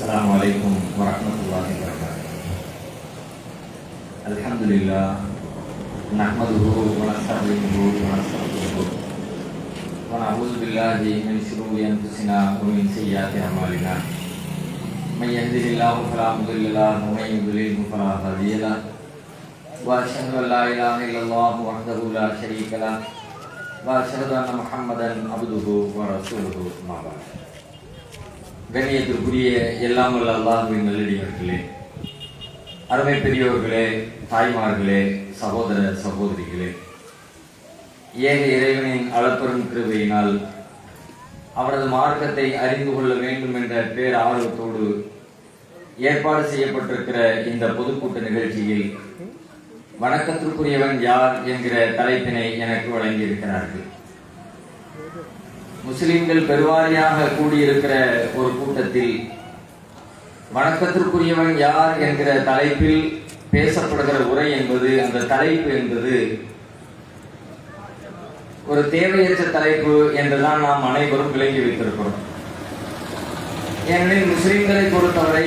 السلام عليكم ورحمة الله وبركاته. الحمد لله نحمده ونستعينه ونستغفره ونعوذ بالله من شرور أنفسنا ومن سيئات أعمالنا. من يهده الله فلا مضل له ومن يضلل فلا هادي له. وأشهد أن لا إله إلا الله وحده لا شريك له وأشهد أن محمدا عبده ورسوله. أما بعد. கண்ணியத்திற்குரிய எல்லாம் வல்ல அல்லாஹ்வின் நல்லடியார்களே, அருமை பெரியோர்களே, தாய்மார்களே, சகோதர சகோதரிகளே, ஏக இறைவனின் அளப்பெரும் கிருபையினால் அவரது மார்க்கத்தை அறிந்து கொள்ள வேண்டும் என்ற பேர் ஆர்வத்தோடு ஏற்பாடு செய்யப்பட்டிருக்கிற இந்த பொதுக்கூட்ட நிகழ்ச்சியில் வணக்கத்திற்குரியவன் யார் என்கிற தலைப்பினை எனக்கு வழங்கியிருக்கிறார்கள். முஸ்லிம்கள் பெருவாரியாக கூடியிருக்கிற ஒரு கூட்டத்தில் வணக்கத்திற்குரியவன் யார் என்கிற தலைப்பில் பேசப்படுகிற உரை என்பது, அந்த தலைப்பு என்பது ஒரு தேவையற்ற தலைப்பு என்றுதான் நாம் அனைவரும் விளங்கி வைத்திருக்கிறோம். ஏனெனில் முஸ்லிம்களை பொறுத்தவரை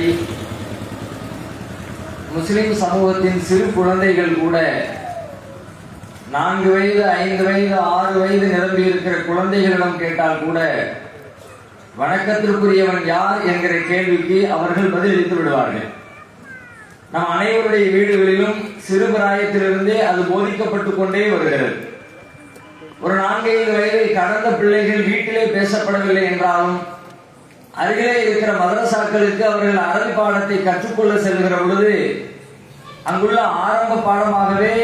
முஸ்லிம் சமூகத்தின் சிறு குழந்தைகள் கூட 4 வயது 5 வயது 6 வயது நிரம்பி இருக்கிற குழந்தைகளிடம் கேட்டால் கூட வணக்கத்திற்குரியவன் யார் என்கிற கேள்விக்கு அவர்கள் பதிலளித்து விடுவார்கள். நம் அனைவருடைய வீடுகளிலும் சிறு பிராயத்திலிருந்தே அது போதிக்கப்பட்டு கொண்டே வருகிறது. ஒரு 4-5 வயதை கடந்த பிள்ளைகள் வீட்டிலே பேசப்படவில்லை என்றாலும் அருகிலே இருக்கிற மதரசாக்களுக்கு அவர்கள் அரபி பாடத்தை கற்றுக்கொள்ள செல்கிற பொழுது அங்குள்ள ஆரம்ப பாடமாகவே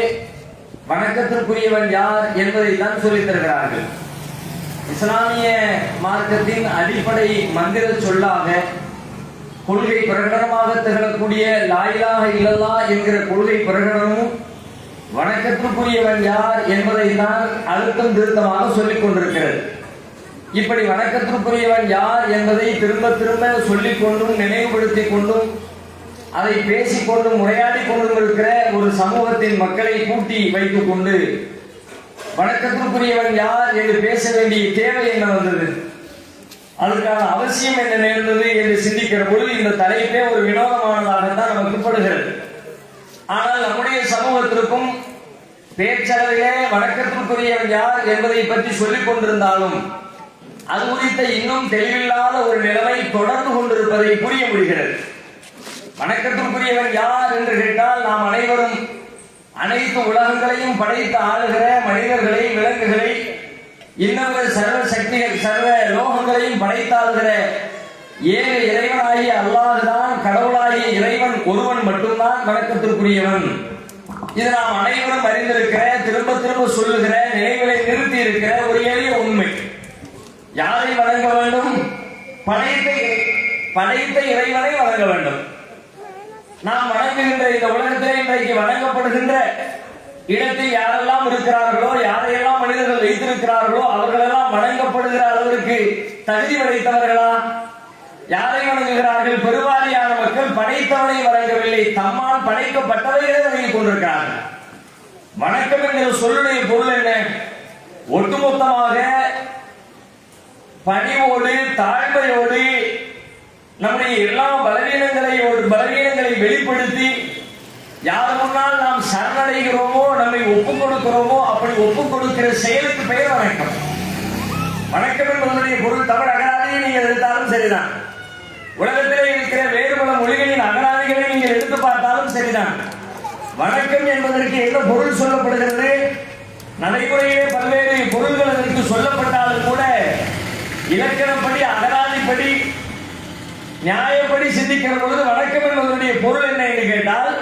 வணக்கத்திற்குரியவன் யார் என்பதை தான் சொல்லித் தருகிறார்கள். இஸ்லாமிய மார்க்கத்தின் அடிப்படை மந்திர சொல்லாக கொள்கை பிரகடனமாக திகழக்கூடிய லா இலாஹ இல்லல்லாஹ் என்கிற கொள்கை பிரகடனமும் வணக்கத்திற்குரியவன் யார் என்பதை தான் அழுத்தம் திருத்தமாக சொல்லிக் கொண்டிருக்கிறது. இப்படி வணக்கத்திற்குரியவன் யார் என்பதை திரும்ப திரும்ப சொல்லிக் கொண்டும் நினைவுபடுத்திக் கொண்டும் அதை பேசிக்கொண்டும் உரையாடி கொண்டும் இருக்கிற ஒரு சமூகத்தின் மக்களை கூட்டி வைத்துக் கொண்டு வணக்கத்திற்குரியவன் யார் என்று பேச வேண்டிய தேவை என்ன வந்தது, அதற்கான அவசியம் என்ன நேர்ந்தது என்று சிந்திக்கிற பொழுது இந்த தலைப்பே ஒரு வினோதமானதாகத்தான் நமக்கு படுகிறது. ஆனால் நம்முடைய சமூகத்திற்கும் பேச்சளவிலே வணக்கத்திற்குரியவன் யார் என்பதை பற்றி சொல்லிக் கொண்டிருந்தாலும் அது குறித்த இன்னும் தெளிவில்லாத ஒரு நிலைமை தொடர்ந்து கொண்டிருப்பதை புரிய முடிகிறது. வணக்கத்திற்குரியவன் யார் என்று கேட்டால் நாம் அனைவரும் அனைத்து உலகங்களையும் படைத்து ஆளுகிற மனிதர்களை, விலங்குகளை, இன்னொரு சர்வ சக்திகள், சர்வ லோகங்களையும் படைத்தாளுகிற ஏக இறைவனாகிய அல்லாஹ்தான், கடவுளாகிய இறைவன் ஒருவன் மட்டும்தான் வணக்கத்திற்குரியவன். இது நாம் அனைவரும் அறிந்திருக்கிற, திரும்ப திரும்ப சொல்லுகிற, நினைவுகளை நிறுத்தி இருக்கிற ஒரு எளிய உண்மை. யாரை வணங்க வேண்டும்? படைத்த இறைவனை வணங்க வேண்டும். நாம் வணங்குகின்ற இந்த உலகத்திலே இன்றைக்கு வணங்கப்படுகின்ற இடத்தில் யாரெல்லாம் இருக்கிறார்களோ, யாரையெல்லாம் மனிதர்கள் வைத்திருக்கிறார்களோ அவர்களெல்லாம் வணங்கப்படுகிற அளவிற்கு தகுதி படைத்தவர்களா? யாரை வணங்குகிறார்கள்? பெருவாரியான மக்கள் படைத்தவனை வணங்கவில்லை, தம்மால் படைக்கப்பட்டவர்களை வணங்கிக் கொண்டிருக்கிறார்கள். வணக்கம் என்கிற சொல்லுடைய பொருள் என்ன? ஒட்டுமொத்தமாக பணிவோடு, தாழ்மையோடு, நம்முடைய எல்லா பலவீனங்களை வெளிப்படுத்தி யார் முன்னால் நாம் சரணடைகிறோமோ, நம்மை ஒப்புக் கொடுக்கிறோமோ அப்படி ஒப்புக் கொடுக்கிற செயலுக்கு பெயர் வணக்கம். வணக்கம் என்பதனுடைய பொருள் தமிழ் அகராதியை நீங்கள் எடுத்தாலும் சரிதான், உலகத்திலே இருக்கிற வேறு பல மொழிகளின் அகராதிகளை நீங்கள் எடுத்து பார்த்தாலும் சரிதான். வணக்கம் என்பதற்கு என்ன பொருள் சொல்லப்படுகிறது? நடைமுறையிலே பல்வேறு பொருள்கள் அதற்கு சொல்லப்பட்டாலும் கூட இலக்கணப்படி, அகராதிப்படி, நியாயப்படி சிந்திக்கிற பொழுது வணக்கம் என்பதனுடைய பொருள் என்ன என்று கேட்டால்,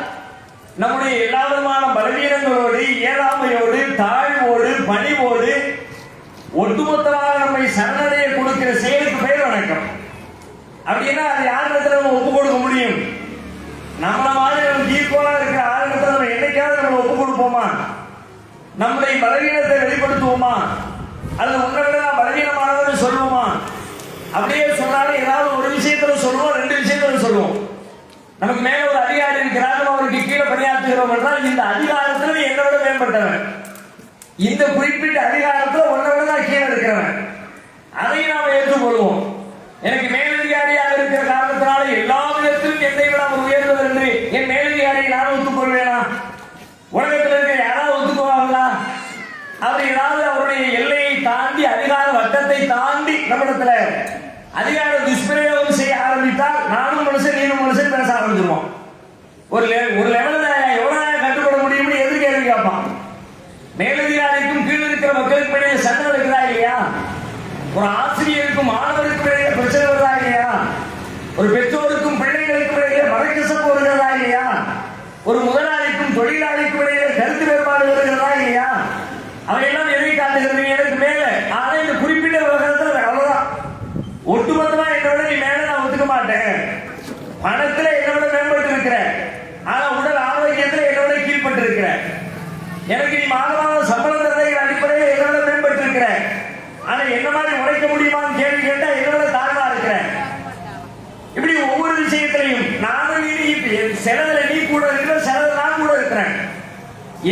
நம்முடைய எல்லா விதமான பலவீனங்களோடு, இயலாமையோடு, தாழ்வோடு, பணிவோடு ஒட்டுமொத்தமாக நம்மை சரணடைய கொடுக்கிற செயலுக்கு பெயர் வணக்கம். அப்படின்னா அது யாரிடத்துல நம்ம ஒப்புக் கொடுக்க முடியும்? நம்மள மாதிரி நம்ம ஈக்குவலா இருக்கிற ஆளுநத்தை நம்ம என்னைக்காவது நம்ம ஒப்புக் கொடுப்போமா? நம்முடைய பலவீனத்தை வெளிப்படுத்துவோமா? அல்லது உன்னை விட நான் பலவீனமானவன்னு சொல்லுவோமா? அப்படியே சொன்னாலும் ஏதாவது ஒரு விஷயத்துல சொல்லுவோம், 2 விஷயத்துல சொல்லுவோம். நமக்கு மேல ஒரு அதிகாரி இருக்கிறார், நம்ம அவருக்கு கீழே பணியாற்றுகிறோம் என்றால் இந்த அதிகாரத்துல என்னை விட மேம்பட்டவன், இந்த குறிப்பிட்ட அதிகாரத்துல உன்னை விட நான் கீழே இருக்கிறவன், அதையும் நாம் ஏற்றுக்கொள்வோம். எனக்கு மேலதிகாரியாக இருக்கிற காரணத்தினால எல்லா நம்மிடத்துல அதிகார துஷ்பிரயோகம் செய்ய ஆரம்பித்தால் நானும் மனுஷன் நீனும் மனுஷன் பேச ஆரம்பிச்சிருவோம். ஒரு லெவலில் எவ்வளவு கட்டுப்பட முடியும்னு எதிர் கேள்வி கேட்பான். மேலதிகாரிக்கும் கீழ் இருக்கிற மக்களுக்கு இடையே சண்டை இருக்குதா இல்லையா? ஒரு ஆசிரியருக்கும் மாணவருக்கும் இடையே பிரச்சனை வருதா இல்லையா? ஒரு பெற்றோருக்கும் பிள்ளைகளுக்கும் இடையே மனக்கசப்பு வருகிறதா இல்லையா? ஒரு முதலாளிக்கும் தொழிலாளிக்கும் இடையே கருத்து வேறுபாடு வருகிறதா இல்லையா? அவையெல்லாம் எதை காட்டுகிறது? எனக்கு மேல ஆனா இந்த குறிப்பிட்ட விவகாரத்தில் அவ்வளவுதான். ஒட்டுமொத்தமா என்னோட நீ மேல நான் ஒத்துக்க மாட்டேன். பணத்துல என்னோட மேம்பட்டு இருக்கிறேன், ஆனா உடல் ஆரோக்கியத்தில் என்னோட கீழ்பட்டு இருக்கிறேன். எனக்கு நீ மாதமாக சம்பளம் தந்தைகள் அடிப்படையில் என்னோட மேம்பட்டு இருக்கிறேன், ஆனா என்ன மாதிரி உழைக்க முடியுமான்னு கேள்வி கேட்டா என்னோட தாழ்வா இருக்கிறேன். இப்படி ஒவ்வொரு விஷயத்திலையும் நானும் நீ செலவுல நீ கூட இருக்கிற, செலவு நான் கூட இருக்கிறேன்.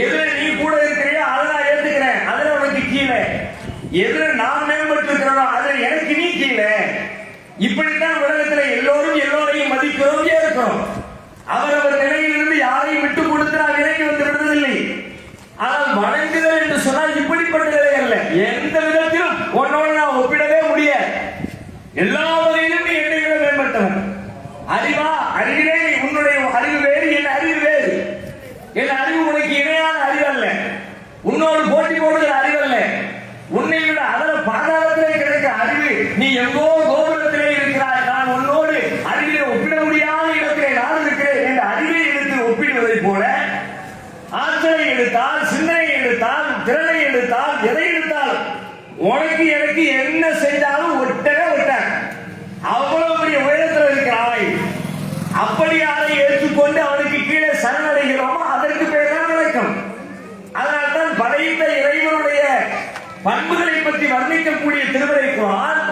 எதுல நீ கூட இருக்கிறியோ அதை நான் ஏத்துக்கிறேன், அதுல உனக்கு கீழே. எதுல நான் மேம்பட்டு இருக்கிறோம் அதுல எனக்கு நீ கீழே. இப்படித்தான் உலகத்துல எல்லோரும் எல்லோரையும் மதிக்கிறோம், ஏற்கிறோம். அவரவர் நிலையிலிருந்து யாரையும் விட்டு கொடுத்து நான் விலகி வந்து விடுவதில்லை. ஆனால் வணங்குதல் என்று சொன்னால் இப்படிப்பட்ட நிலை அல்ல. எந்த விதத்திலும் உன்னோடு நான் ஒப்பிடவே முடியாது. எல்லா வகையிலும் நீ என்னை விட மேம்பட்டவன். அறிவா, அறிவிலே உன்னுடைய அறிவு வேறு, என் அறிவு வேறு. என் அறிவு உனக்கு இணையான அறிவு அல்ல, உன்னோடு போட்டி போடுகிற அறிவு அல்ல. உன்னை விட அதில் பாதாளத்திலே கிடைக்கிற அறிவு. நீ எங்கோ கோபுரத்திலே இருக்கிறாய், நான் உன்னோடு அறிவிலே ஒப்பிட முடியாத இடத்திலே நான் இருக்கிறேன் என்ற அறிவை எடுத்து ஒப்பிடுவதை போல ஆற்றலை எடுத்தால், சிந்தனை எடுத்தால், திறனை எடுத்தால், எதை எடுத்தால் உனக்கு எனக்கு என்ன செஞ்சாலும் ஒட்டவே ஒட்டான். அவ்வளவு பெரிய உயரத்தில் இருக்கிறாய். அப்படி யாரை ஏற்றுக்கொண்டு அவனுக்கு கீழே சரணடைகிறோமோ அதற்கு பேர் தான் வணக்கம். அதனால்தான் படைத்த இறைவனுடைய பண்புகளை பற்றி வர்ணிக்கக்கூடிய திருமறை குர்ஆன்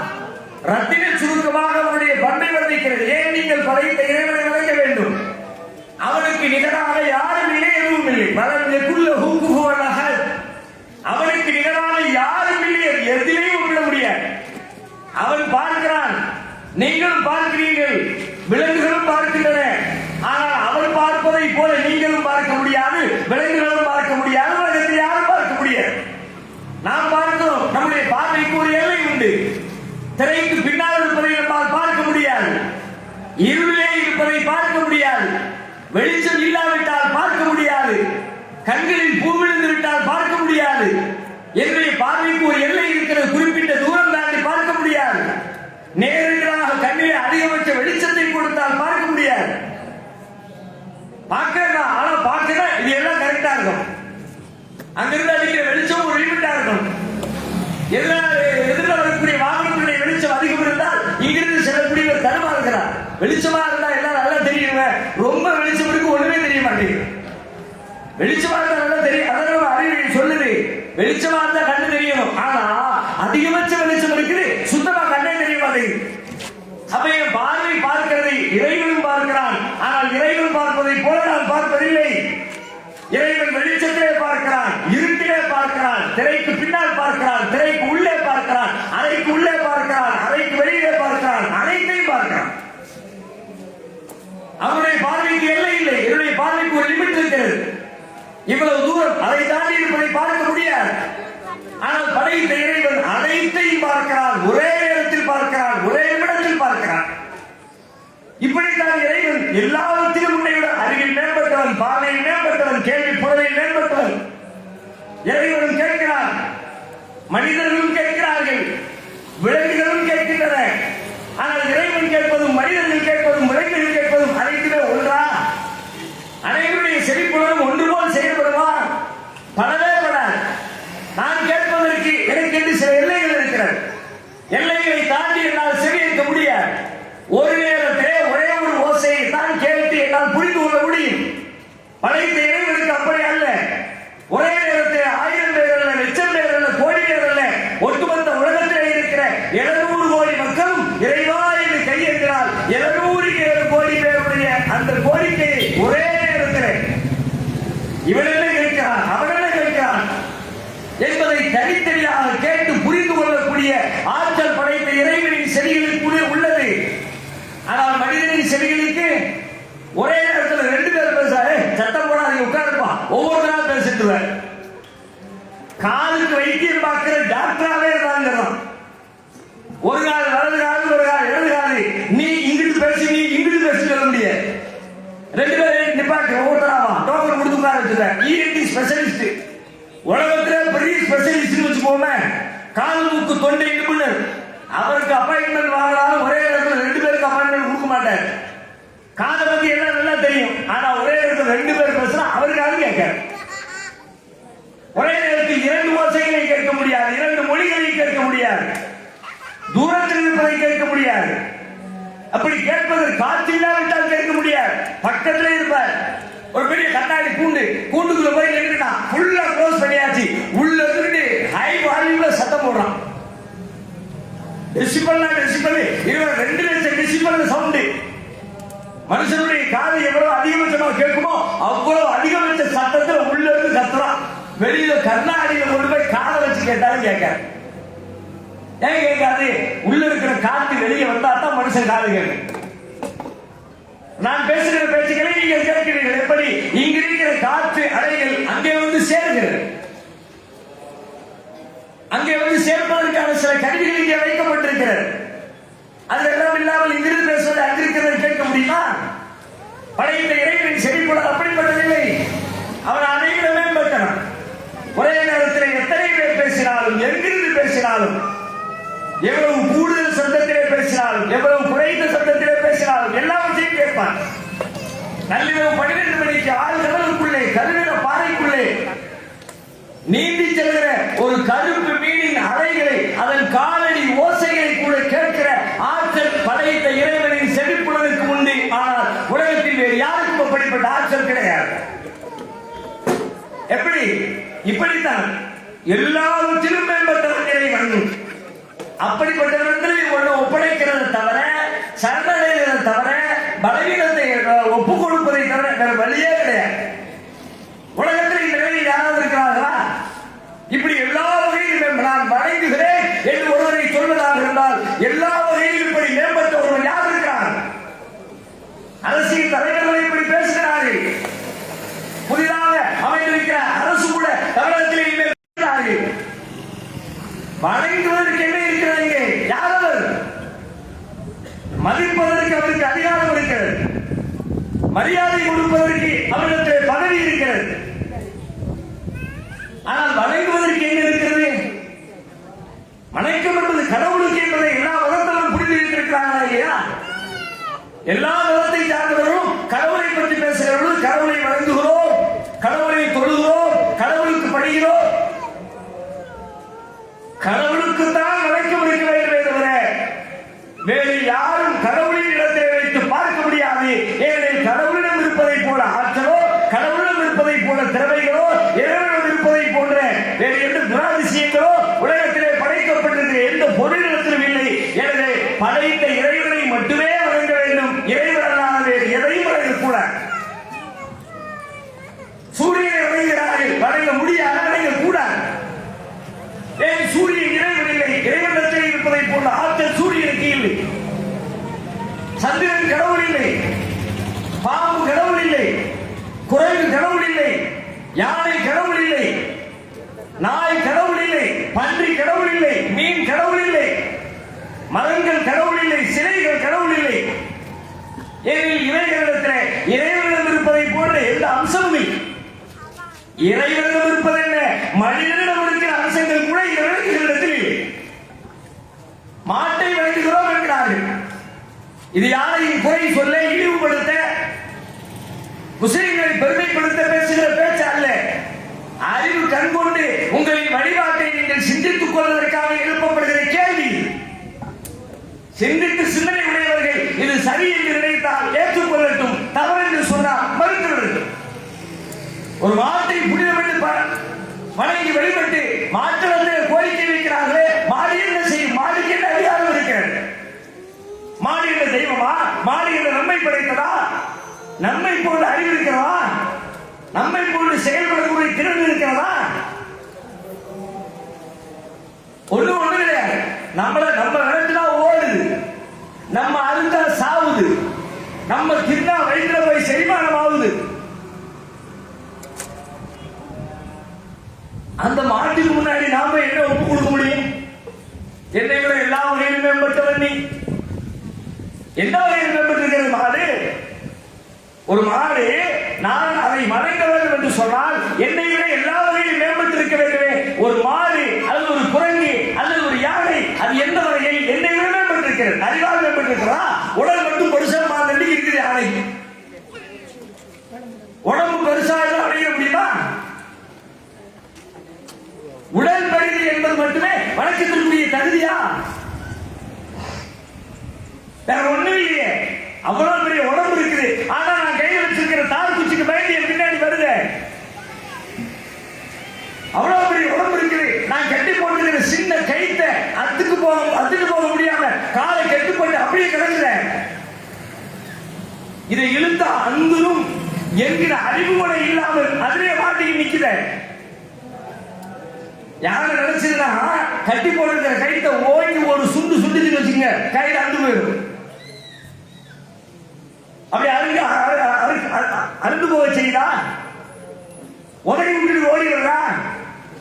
ரத்தின சுருக்கமாக அவனுடைய பண்பை வர்ணிக்கிறது. ஏன் நீங்கள் படைத்த இறைவனை வணங்க வேண்டும்? அவனுக்கு நிகராக யாரும் இல்லை, எதுவும் இல்லை. அவனுக்கு நிகரான யாரும் இல்லை, எதிலையும் ஒப்பிட முடியாது. அவன் பார்க்கிறான், நீங்களும் பார்க்கிறீர்கள், விலங்குகளும் பார்க்கின்றன. ஆனால் அவன் பார்ப்பதை போல நீங்களும் பார்க்க முடியாது, விலங்குகளும் பார்க்க முடியாது, உலகத்தில் யாரும் பார்க்க முடியாது. நாம் பார்க்கிறோம், நம்முடைய பார்வைக்கு ஒரு எல்லை உண்டு. திரைக்கு பின்னால் இருப்பதை நம்மால் பார்க்க முடியாது, இருளிலே இருப்பதை பார்க்க முடியாது, வெளிச்சம் இல்லாவிட்டால் பார்க்க முடியாது, கண்களில் பூ விழுந்து விட்டால் பார்க்க முடியாது. என்னுடைய பார்வைக்கு ஒரு எல்லை இருக்கிறது, குறிப்பிட்ட தூரம் தாண்டி பார்க்க முடியாது. நேரடியாக கண்ணிலே அதிகபட்ச வெளிச்சத்தை கொடுத்தால் பார்க்க முடியாது. பார்க்கிறா, ஆனா பார்க்கிறா, இது எல்லாம் கரெக்டா இருக்கும். அங்கிருந்து அடிக்கிற வெளிச்சம் ஒரு லிமிட்டா இருக்கும். எதிர்த்து வரக்கூடிய வாகனத்துடைய வெளிச்சம் அதிகம் இருந்தால் இங்கிருந்து செல்லக்கூடிய தரமா இருக்கிறார். வெளிச்சமா இருந்தா எல்லாம் நல்லா தெரியுங்க, ரொம்ப வெளிச்சம் இருக்கு ஒண்ணுமே தெரிய மாட்டேங்குது. வெளிச்சமா இருந்தா நல்லா தெரியும், அதனால அறிவு சொல்லுது வெளிச்சமா இருந்தா கண்ணு தெரியணும். ஆனா அதிகபட்ச வெளிச்சம் இருக்குது, சுத்தமா கண்ணே தெரிய மாட்டேங்குது. அப்ப என் பார்வை பார்க்கிறதை இறைவனும் பார்க்கிறான், ஆனால் இறைவன் பார்ப்பதை போல நான் பார்ப்பதில்லை. இறைவன் வெளிச்சத்திலே பார்க்கிறான், இருட்டிலே பார்க்கிறான், திரைக்கு பின்னால் பார்க்கிறான், திரைக்கு உள்ளே பார்க்கிறான், அறைக்கு உள்ளே பார்க்கிறான், அறைக்கு வெளியே பார்க்கிறான், அனைத்தையும் பார்க்கிறான். அவனுடைய பார்வைக்கு எல்லை இல்லை, என்னுடைய பார்வைக்கு ஒரு லிமிட் இருக்கிறது. இவ்வளவு தூரம் அதை தாண்டி இருப்பதை பார்க்க முடியாது. ஆனால் படைத்த இறைவன் அனைத்தையும் பார்க்கிறான், ஒரே நேரத்தில் பார்க்கிறான், ஒரே நிமிடத்தில் பார்க்கிறான். இப்படித்தான் இறைவன் எல்லாவற்றிலும் உன்னை விட அறிவில் மேம்பட்டவன், பார்வையில் மேம்பட்டவன், கேள்வி புலனில் மேம்பட்டவன். இறைவனும் கேட்கிறான், மனிதர்களும் கேட்கிறார்கள், விலங்குகளும் கேட்கின்றன. ஆனால் இறைவன் கேட்பதும் மனிதர்கள் கேட்பதும் விலங்குகள் கேட்பதும் அனைத்துமே ஒன்றா? அனைவருடைய செவிப்புலனும் ஒன்று போல் செயல்படுமா? படவே படாது. நான் கேட்பதற்கு எனக்கு என்று சில எல்லைகள் இருக்கிறது. எல்லைகளை தாண்டி என்னால் செவியேற்க முடியாது. ஒரு நேரத்திலே ஒரே ஒரு ஓசையை தான் கேட்டு என்னால் புரிந்து கொள்ள முடியும். படைத்த இறைவனுக்கு அப்படி அல்ல. ஒரே நேரத்தில் 1000 பேர் அல்ல, லட்சம் பேர் அல்ல, கோடி பேர் அல்ல, ஒட்டுமொத்த உலகத்திலே இருக்கிற 700 கோடி மக்களும் இறைவா என்று கையெழுத்தினால் 707 கோடி பேருடைய அந்த கோரிக்கையை ஒரே நேரத்தில் இவன் என்ன கேட்கிறான், அவன் என்ன கேட்கிறான் என்பதை தனித்தனியாக கேட்டு புரிந்து கொள்ளக்கூடிய ஆற்றல் படைத்த இறைவனின் செவிகளுக்கு உள்ளது. ஆனால் மனிதனின் செவிகளுக்கு ஒரே நேரத்தில் 2 பேர் பேசாரு, சத்தம் போடாதீங்க உட்காருப்பா, ஒவ்வொருத்தரா பேசிட்டு காலுக்கு வைத்தியம் பார்க்கிற டாக்டராவே இருந்தாங்க. ஒரு கால் வலது கால், ஒரு கால் இடது கால். நீ இங்கிட்டு பேசி, நீ இங்கிட்டு பேசி சொல்ல முடியாது. ரெண்டு பேரும் நிப்பாட்டு ஓட்டலாமா டோக்கன் கொடுத்து உட்கார வச்சுட்டேன். இஎன்டி ஸ்பெஷலிஸ்ட், உலகத்துல பெரிய ஸ்பெஷலிஸ்ட் வச்சுக்கோமே. கால் மூக்கு தொண்டை நிபுணர். அவருக்கு அப்பாயின்மெண்ட் வாங்கினாலும் ஒரே இடத்துல ரெண்டு பேருக்கு அப்பாயின்மெண்ட் கொடுக்க மாட்டார். காதை பத்தி எல்லாம் நல்லா தெரியும். ஆனா ஒரே இடத்துல ரெண்டு பேர் பேசினா அவருக்காக கேட்க. ஒரே நேரத்தில் இரண்டு ஓசைகளை கேட்க முடியாது, இரண்டு மொழிகளை கேட்க முடியாது, தூரத்தில் இருப்பதை கேட்க முடியாது. அப்படி கேட்பதற்கு காற்று இல்லாவிட்டால் கேட்க முடியாது. பக்கத்திலே இருப்பார். ஒரு பெரிய கண்ணாடி கூண்டுக்குள்ள போய் நின்றுட்டான். ஃபுல்லா க்ளோஸ் பண்ணியாச்சு. உள்ள இருந்து ஹை வால்யூம்ல சத்தம் போடுறான். டெசிபல்னா டெசிபல், 2 லட்சம் டெசிபல் சவுண்ட். மனுஷனுடைய காது எவ்வளவு அதிகபட்சமா கேட்குமோ அவ்வளவு அதிகபட்ச சத்தத்தை உள்ள இருந்து கத்துறான். வெளியில கண்ணாடியில கொண்டு போய் காதை வச்சு கேட்டாலும் கேட்காது. ஏன் கேட்காது? உள்ள இருக்கிற காத்து வெளியே வந்தா தான் மனுஷன் காது கேட்கும். நான் பேசுகிற பேச்சுக்களை நீங்கள் கேட்கிறீர்கள். எப்படி? இங்க இருக்கிற காற்று அலைகள் அங்கே வந்து சேர்கிறது. அங்கே வந்து சேர்ப்பதற்கான சில கருவிகள் இங்கே வைக்கப்பட்டிருக்கிறது. அதெல்லாம் இல்லாமல் இங்கிருந்து பேசுவது அங்கிருக்கிறதை கேட்க முடியுமா? படைத்த இறைவனின் செழிப்புல அப்படிப்பட்டதில்லை. அவன் அனைவரை மேம்பட்டவன். ஒரே நேரத்தில் எத்தனை பேர் பேசினாலும், எங்கிருந்து பேசினாலும், எவ்வளவு கூடுதல் சத்தத்திலே பேசினாலும், எவ்வளவு குறைந்த சத்தத்திலே பேசினாலும் எல்லாவற்றையும் கேட்பான். நள்ளிரவு 12 மணிக்கு ஆழ்கடலுக்குள்ளே, கருவிட பாறைக்குள்ளே நீந்தி செல்கிற ஒரு கருப்பு மீனின் அலைகளை, அதன் காலடி ஓசைகளை கூட கேட்கிற ஆற்றல் படைத்த இறைவனின் செழிப்புணருக்கு உண்டு. ஆனால் உலகத்தில் வேறு யாருக்கும் அப்படிப்பட்ட ஆற்றல் கிடையாது. எப்படி? இப்படித்தான் எல்லாவற்றிலும் மேம்பட்டவன் இறைவன். அப்படிப்பட்டவர்களை ஒன்று ஒப்படைக்கிறத தவிர, சரணடைகிறத தவிர, பலவீனத்தை ஒப்புக் கொடுப்பதை தவிர வேற வழியே கிடையாது. உலகத்தில் இந்த நிலையில் யாராவது இருக்கிறார்களா? இப்படி எல்லா வகையிலும் நான் வணங்குகிறேன் என்று ஒருவரை சொல்வதாக இருந்தால் எல்லா வகையிலும் இப்படி மேம்பட்ட ஒருவர் யார் இருக்கிறார்? அரசியல் தலைவர்கள் இப்படி பேசுகிறார்கள். புதிதாக அமைந்திருக்கிற அரசு கூட தமிழகத்திலே பேசுகிறார்கள். வணங்குவதற்கு என்ன இருக்கிறாங்க? யார் அவர்? மதிப்பதற்கு அவருக்கு அதிகாரம் இருக்கிறது. மரியாதை கொடுப்பதற்கு அவர்களுக்கு பதவி இருக்கிறது. ஆனால் வணங்குவதற்கு என்ன இருக்கிறது? வணக்கம் என்பது கடவுளுக்கு என்பதை எல்லா மதத்திலும் புரிந்து வைத்திருக்கிறார்களா இல்லையா? எல்லா மதத்தை சார்ந்தவர்களும் கடவுளை பற்றி பேசுகிறவர்கள் கடவுளை வணங்குகிறோம், கடவுளை தொழுகிறோம், கடவுளுக்கு பணிகிறோம். கடவுளுக்கு தான் வணக்கம் இருக்க வேண்டுமே தவிர வேறு யாரும் கடவுளின் இடத்தை வைத்து பார்க்க முடியாது. ஏனெனில் கடவுளிடம் இருப்பதை போல ஆற்றலோ, கடவுளிடம் இருப்பதை போல திறமைகளோ, இறைவனிடம் இருப்பதை போன்ற வேறு எந்த குணாதிசயங்களோ உலகத்திலே படைக்கப்பட்டிருக்கிற எந்த பொருளிடத்திலும் இல்லை. எனவே படைத்த இறைவனை மட்டுமே வணங்க வேண்டும். இறைவன் அல்லாத வேறு எதையும் வணங்கக்கூடாது. சூரியனை வணங்குகிறார்கள், வணங்க முடியாது, வணங்க கூடாது. ஏன்? சூரியன் இறைவன் இல்லை. இறைவனத்தில் இருப்பதை போன்ற ஆற்றல் சூரியனுக்கு இல்லை. சந்திரன் கடவுள் இல்லை, பாம்பு கடவுள் இல்லை, குரங்கு கடவுள் இல்லை, யானை கடவுள் இல்லை, நாய் கடவுள் இல்லை, பன்றி கடவுள் இல்லை, மீன் கடவுள் இல்லை, மரங்கள் கடவுள் இல்லை, சிலைகள் கடவுள் இல்லை. ஏனெனில் இறைவனிடத்தில் இறைவனிடம் இருப்பதை போன்ற எந்த அம்சமும் இல்லை. இறைவனிடம் இருப்பது என்ன? மனிதனிடம் இருக்கிற அம்சங்கள் கூட இறைவனிடத்தில் இல்லை. மாட்டை வணங்குகிறோம் என்கிறார்கள். இது யாரையும் குறை சொல்ல, இழிவுபடுத்த, முஸ்லிம்களை பெருமைப்படுத்த பேசுகிற பேச்சு அல்ல. அறிவு கண்கொண்டு உங்களின் வழிபாட்டை நீங்கள் சிந்தித்துக் கொள்வதற்காக எழுப்பப்படுகிற கேள்வி. சிந்தித்து சிந்தனை உடையவர்கள் இது சரி என்று நினைத்தால் ஏற்றுக்கொள்ளட்டும், தவறு என்று சொன்னால் மறுத்துவிடட்டும். ஒரு மாட்டை புனிதம் என்று வணங்கி வழிபட்டு மாற்றத்தில் கோரிக்கை வைக்கிறார்களே, மாடு என்ன செய்யும்? மாடுக்கு என்ன அதிகாரம் இருக்கிறது? மாடு என்ற தெய்வமா? மாடு என்ற நம்மை படைத்ததா? நம்மை போன்று அறிவு இருக்கிறதா? நம்மை போன்று செயல்படக்கூடிய திறன் இருக்கிறதா? ஒண்ணு கிடையாது. நம்ம நினைச்சுனா ஓடுது, நம்ம அழுத்தா சாவுது, நம்ம தின்னா வயிற்றுல போய் செரிமானம் ஆகுது. அந்த மாட்டுக்கு முன்னாடி நாம என்ன ஒப்பு கொடுக்க முடியும்? என்னை விட எல்லா வகையிலும் மேம்பட்டவன் நீ. எந்த வகையில் மேம்பட்டிருக்கிறது மாடு? ஒரு மாடு நான் அதை வணங்க வேண்டும் என்று சொன்னால் என்னை விட எல்லா வகையிலும் மேம்பட்டிருக்க வேண்டுமே. ஒரு மாடு அல்லது ஒரு குரங்கு அல்லது ஒரு யானை அது எந்த வகையில் என்னை விட மேம்பட்டிருக்கிறது? அறிவால் மேம்பட்டிருக்கிறா? உடல் மட்டும் பெருசா மாதிரி இருக்குது யானை. உடம்பு பெருசா அடைய முடியுமா? உடல் பெருகு என்பது மட்டுமே வணக்கத்திற்குரிய தகுதியா? வேற ஒண்ணும் இல்லையே. அவ்வளவு பெரிய உடம்பு இருக்குது. ஆனா நான் கையில் வச்சிருக்கிற தார் குச்சிக்கு பயந்து என் பின்னாடி வருது. அவ்வளவு பெரிய உடம்பு இருக்குது. நான் கட்டி போட்டுக்கிற சின்ன கைத்தை அத்துக்கு போக முடியாம காலை கட்டி போட்டு அப்படியே கிடக்குறேன். இதை இழுத்தா அந்துரும் என்கிற அறிவு கூட இல்லாமல் அதிலே மாட்டிக்கு நிக்கிற. யாரும் நினைச்சதுன்னா கட்டி போட்டிருக்கிற கைத்தை ஓங்கி ஒரு சுண்டு சுண்டுன்னு வச்சுங்க, கையில அந்து போயிடும். அப்படி அருந்து போக செய்தா உதவி விட்டுட்டு ஓடிடுறா.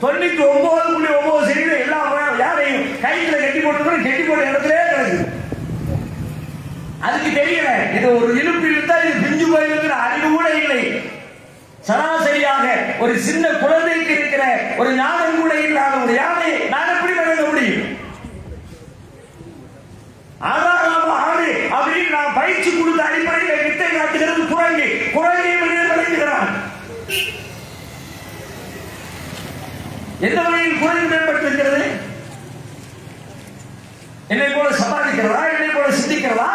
99.9% எல்லா யாரையும் கைத்துல கட்டி போட்டு கட்டி போட்ட இடத்துல கிடக்கு. அதுக்கு தெரியல இது ஒரு இழுப்பு இழுத்தா இது பிஞ்சு போயிருக்கிற அறிவு கூட இல்லை. சராசரியாக ஒரு சின்ன குழந்தைக்கு இருக்கிற ஒரு ஞானம் கூட இல்லாத ஒரு யானை நான் எப்படி வணங்க முடியும்? ஆதாரமா ஆடு அப்படின்னு நான் பயிற்சி கொடுத்த அடிப்படையில் வித்தை காட்டுகிறது குரங்கு. குரங்கை மனிதன் வணங்குகிறான். எந்த வகையில் குரங்கு மேம்பட்டிருக்கிறது? என்னை போல சம்பாதிக்கிறதா? என்னை போல சிந்திக்கிறதா?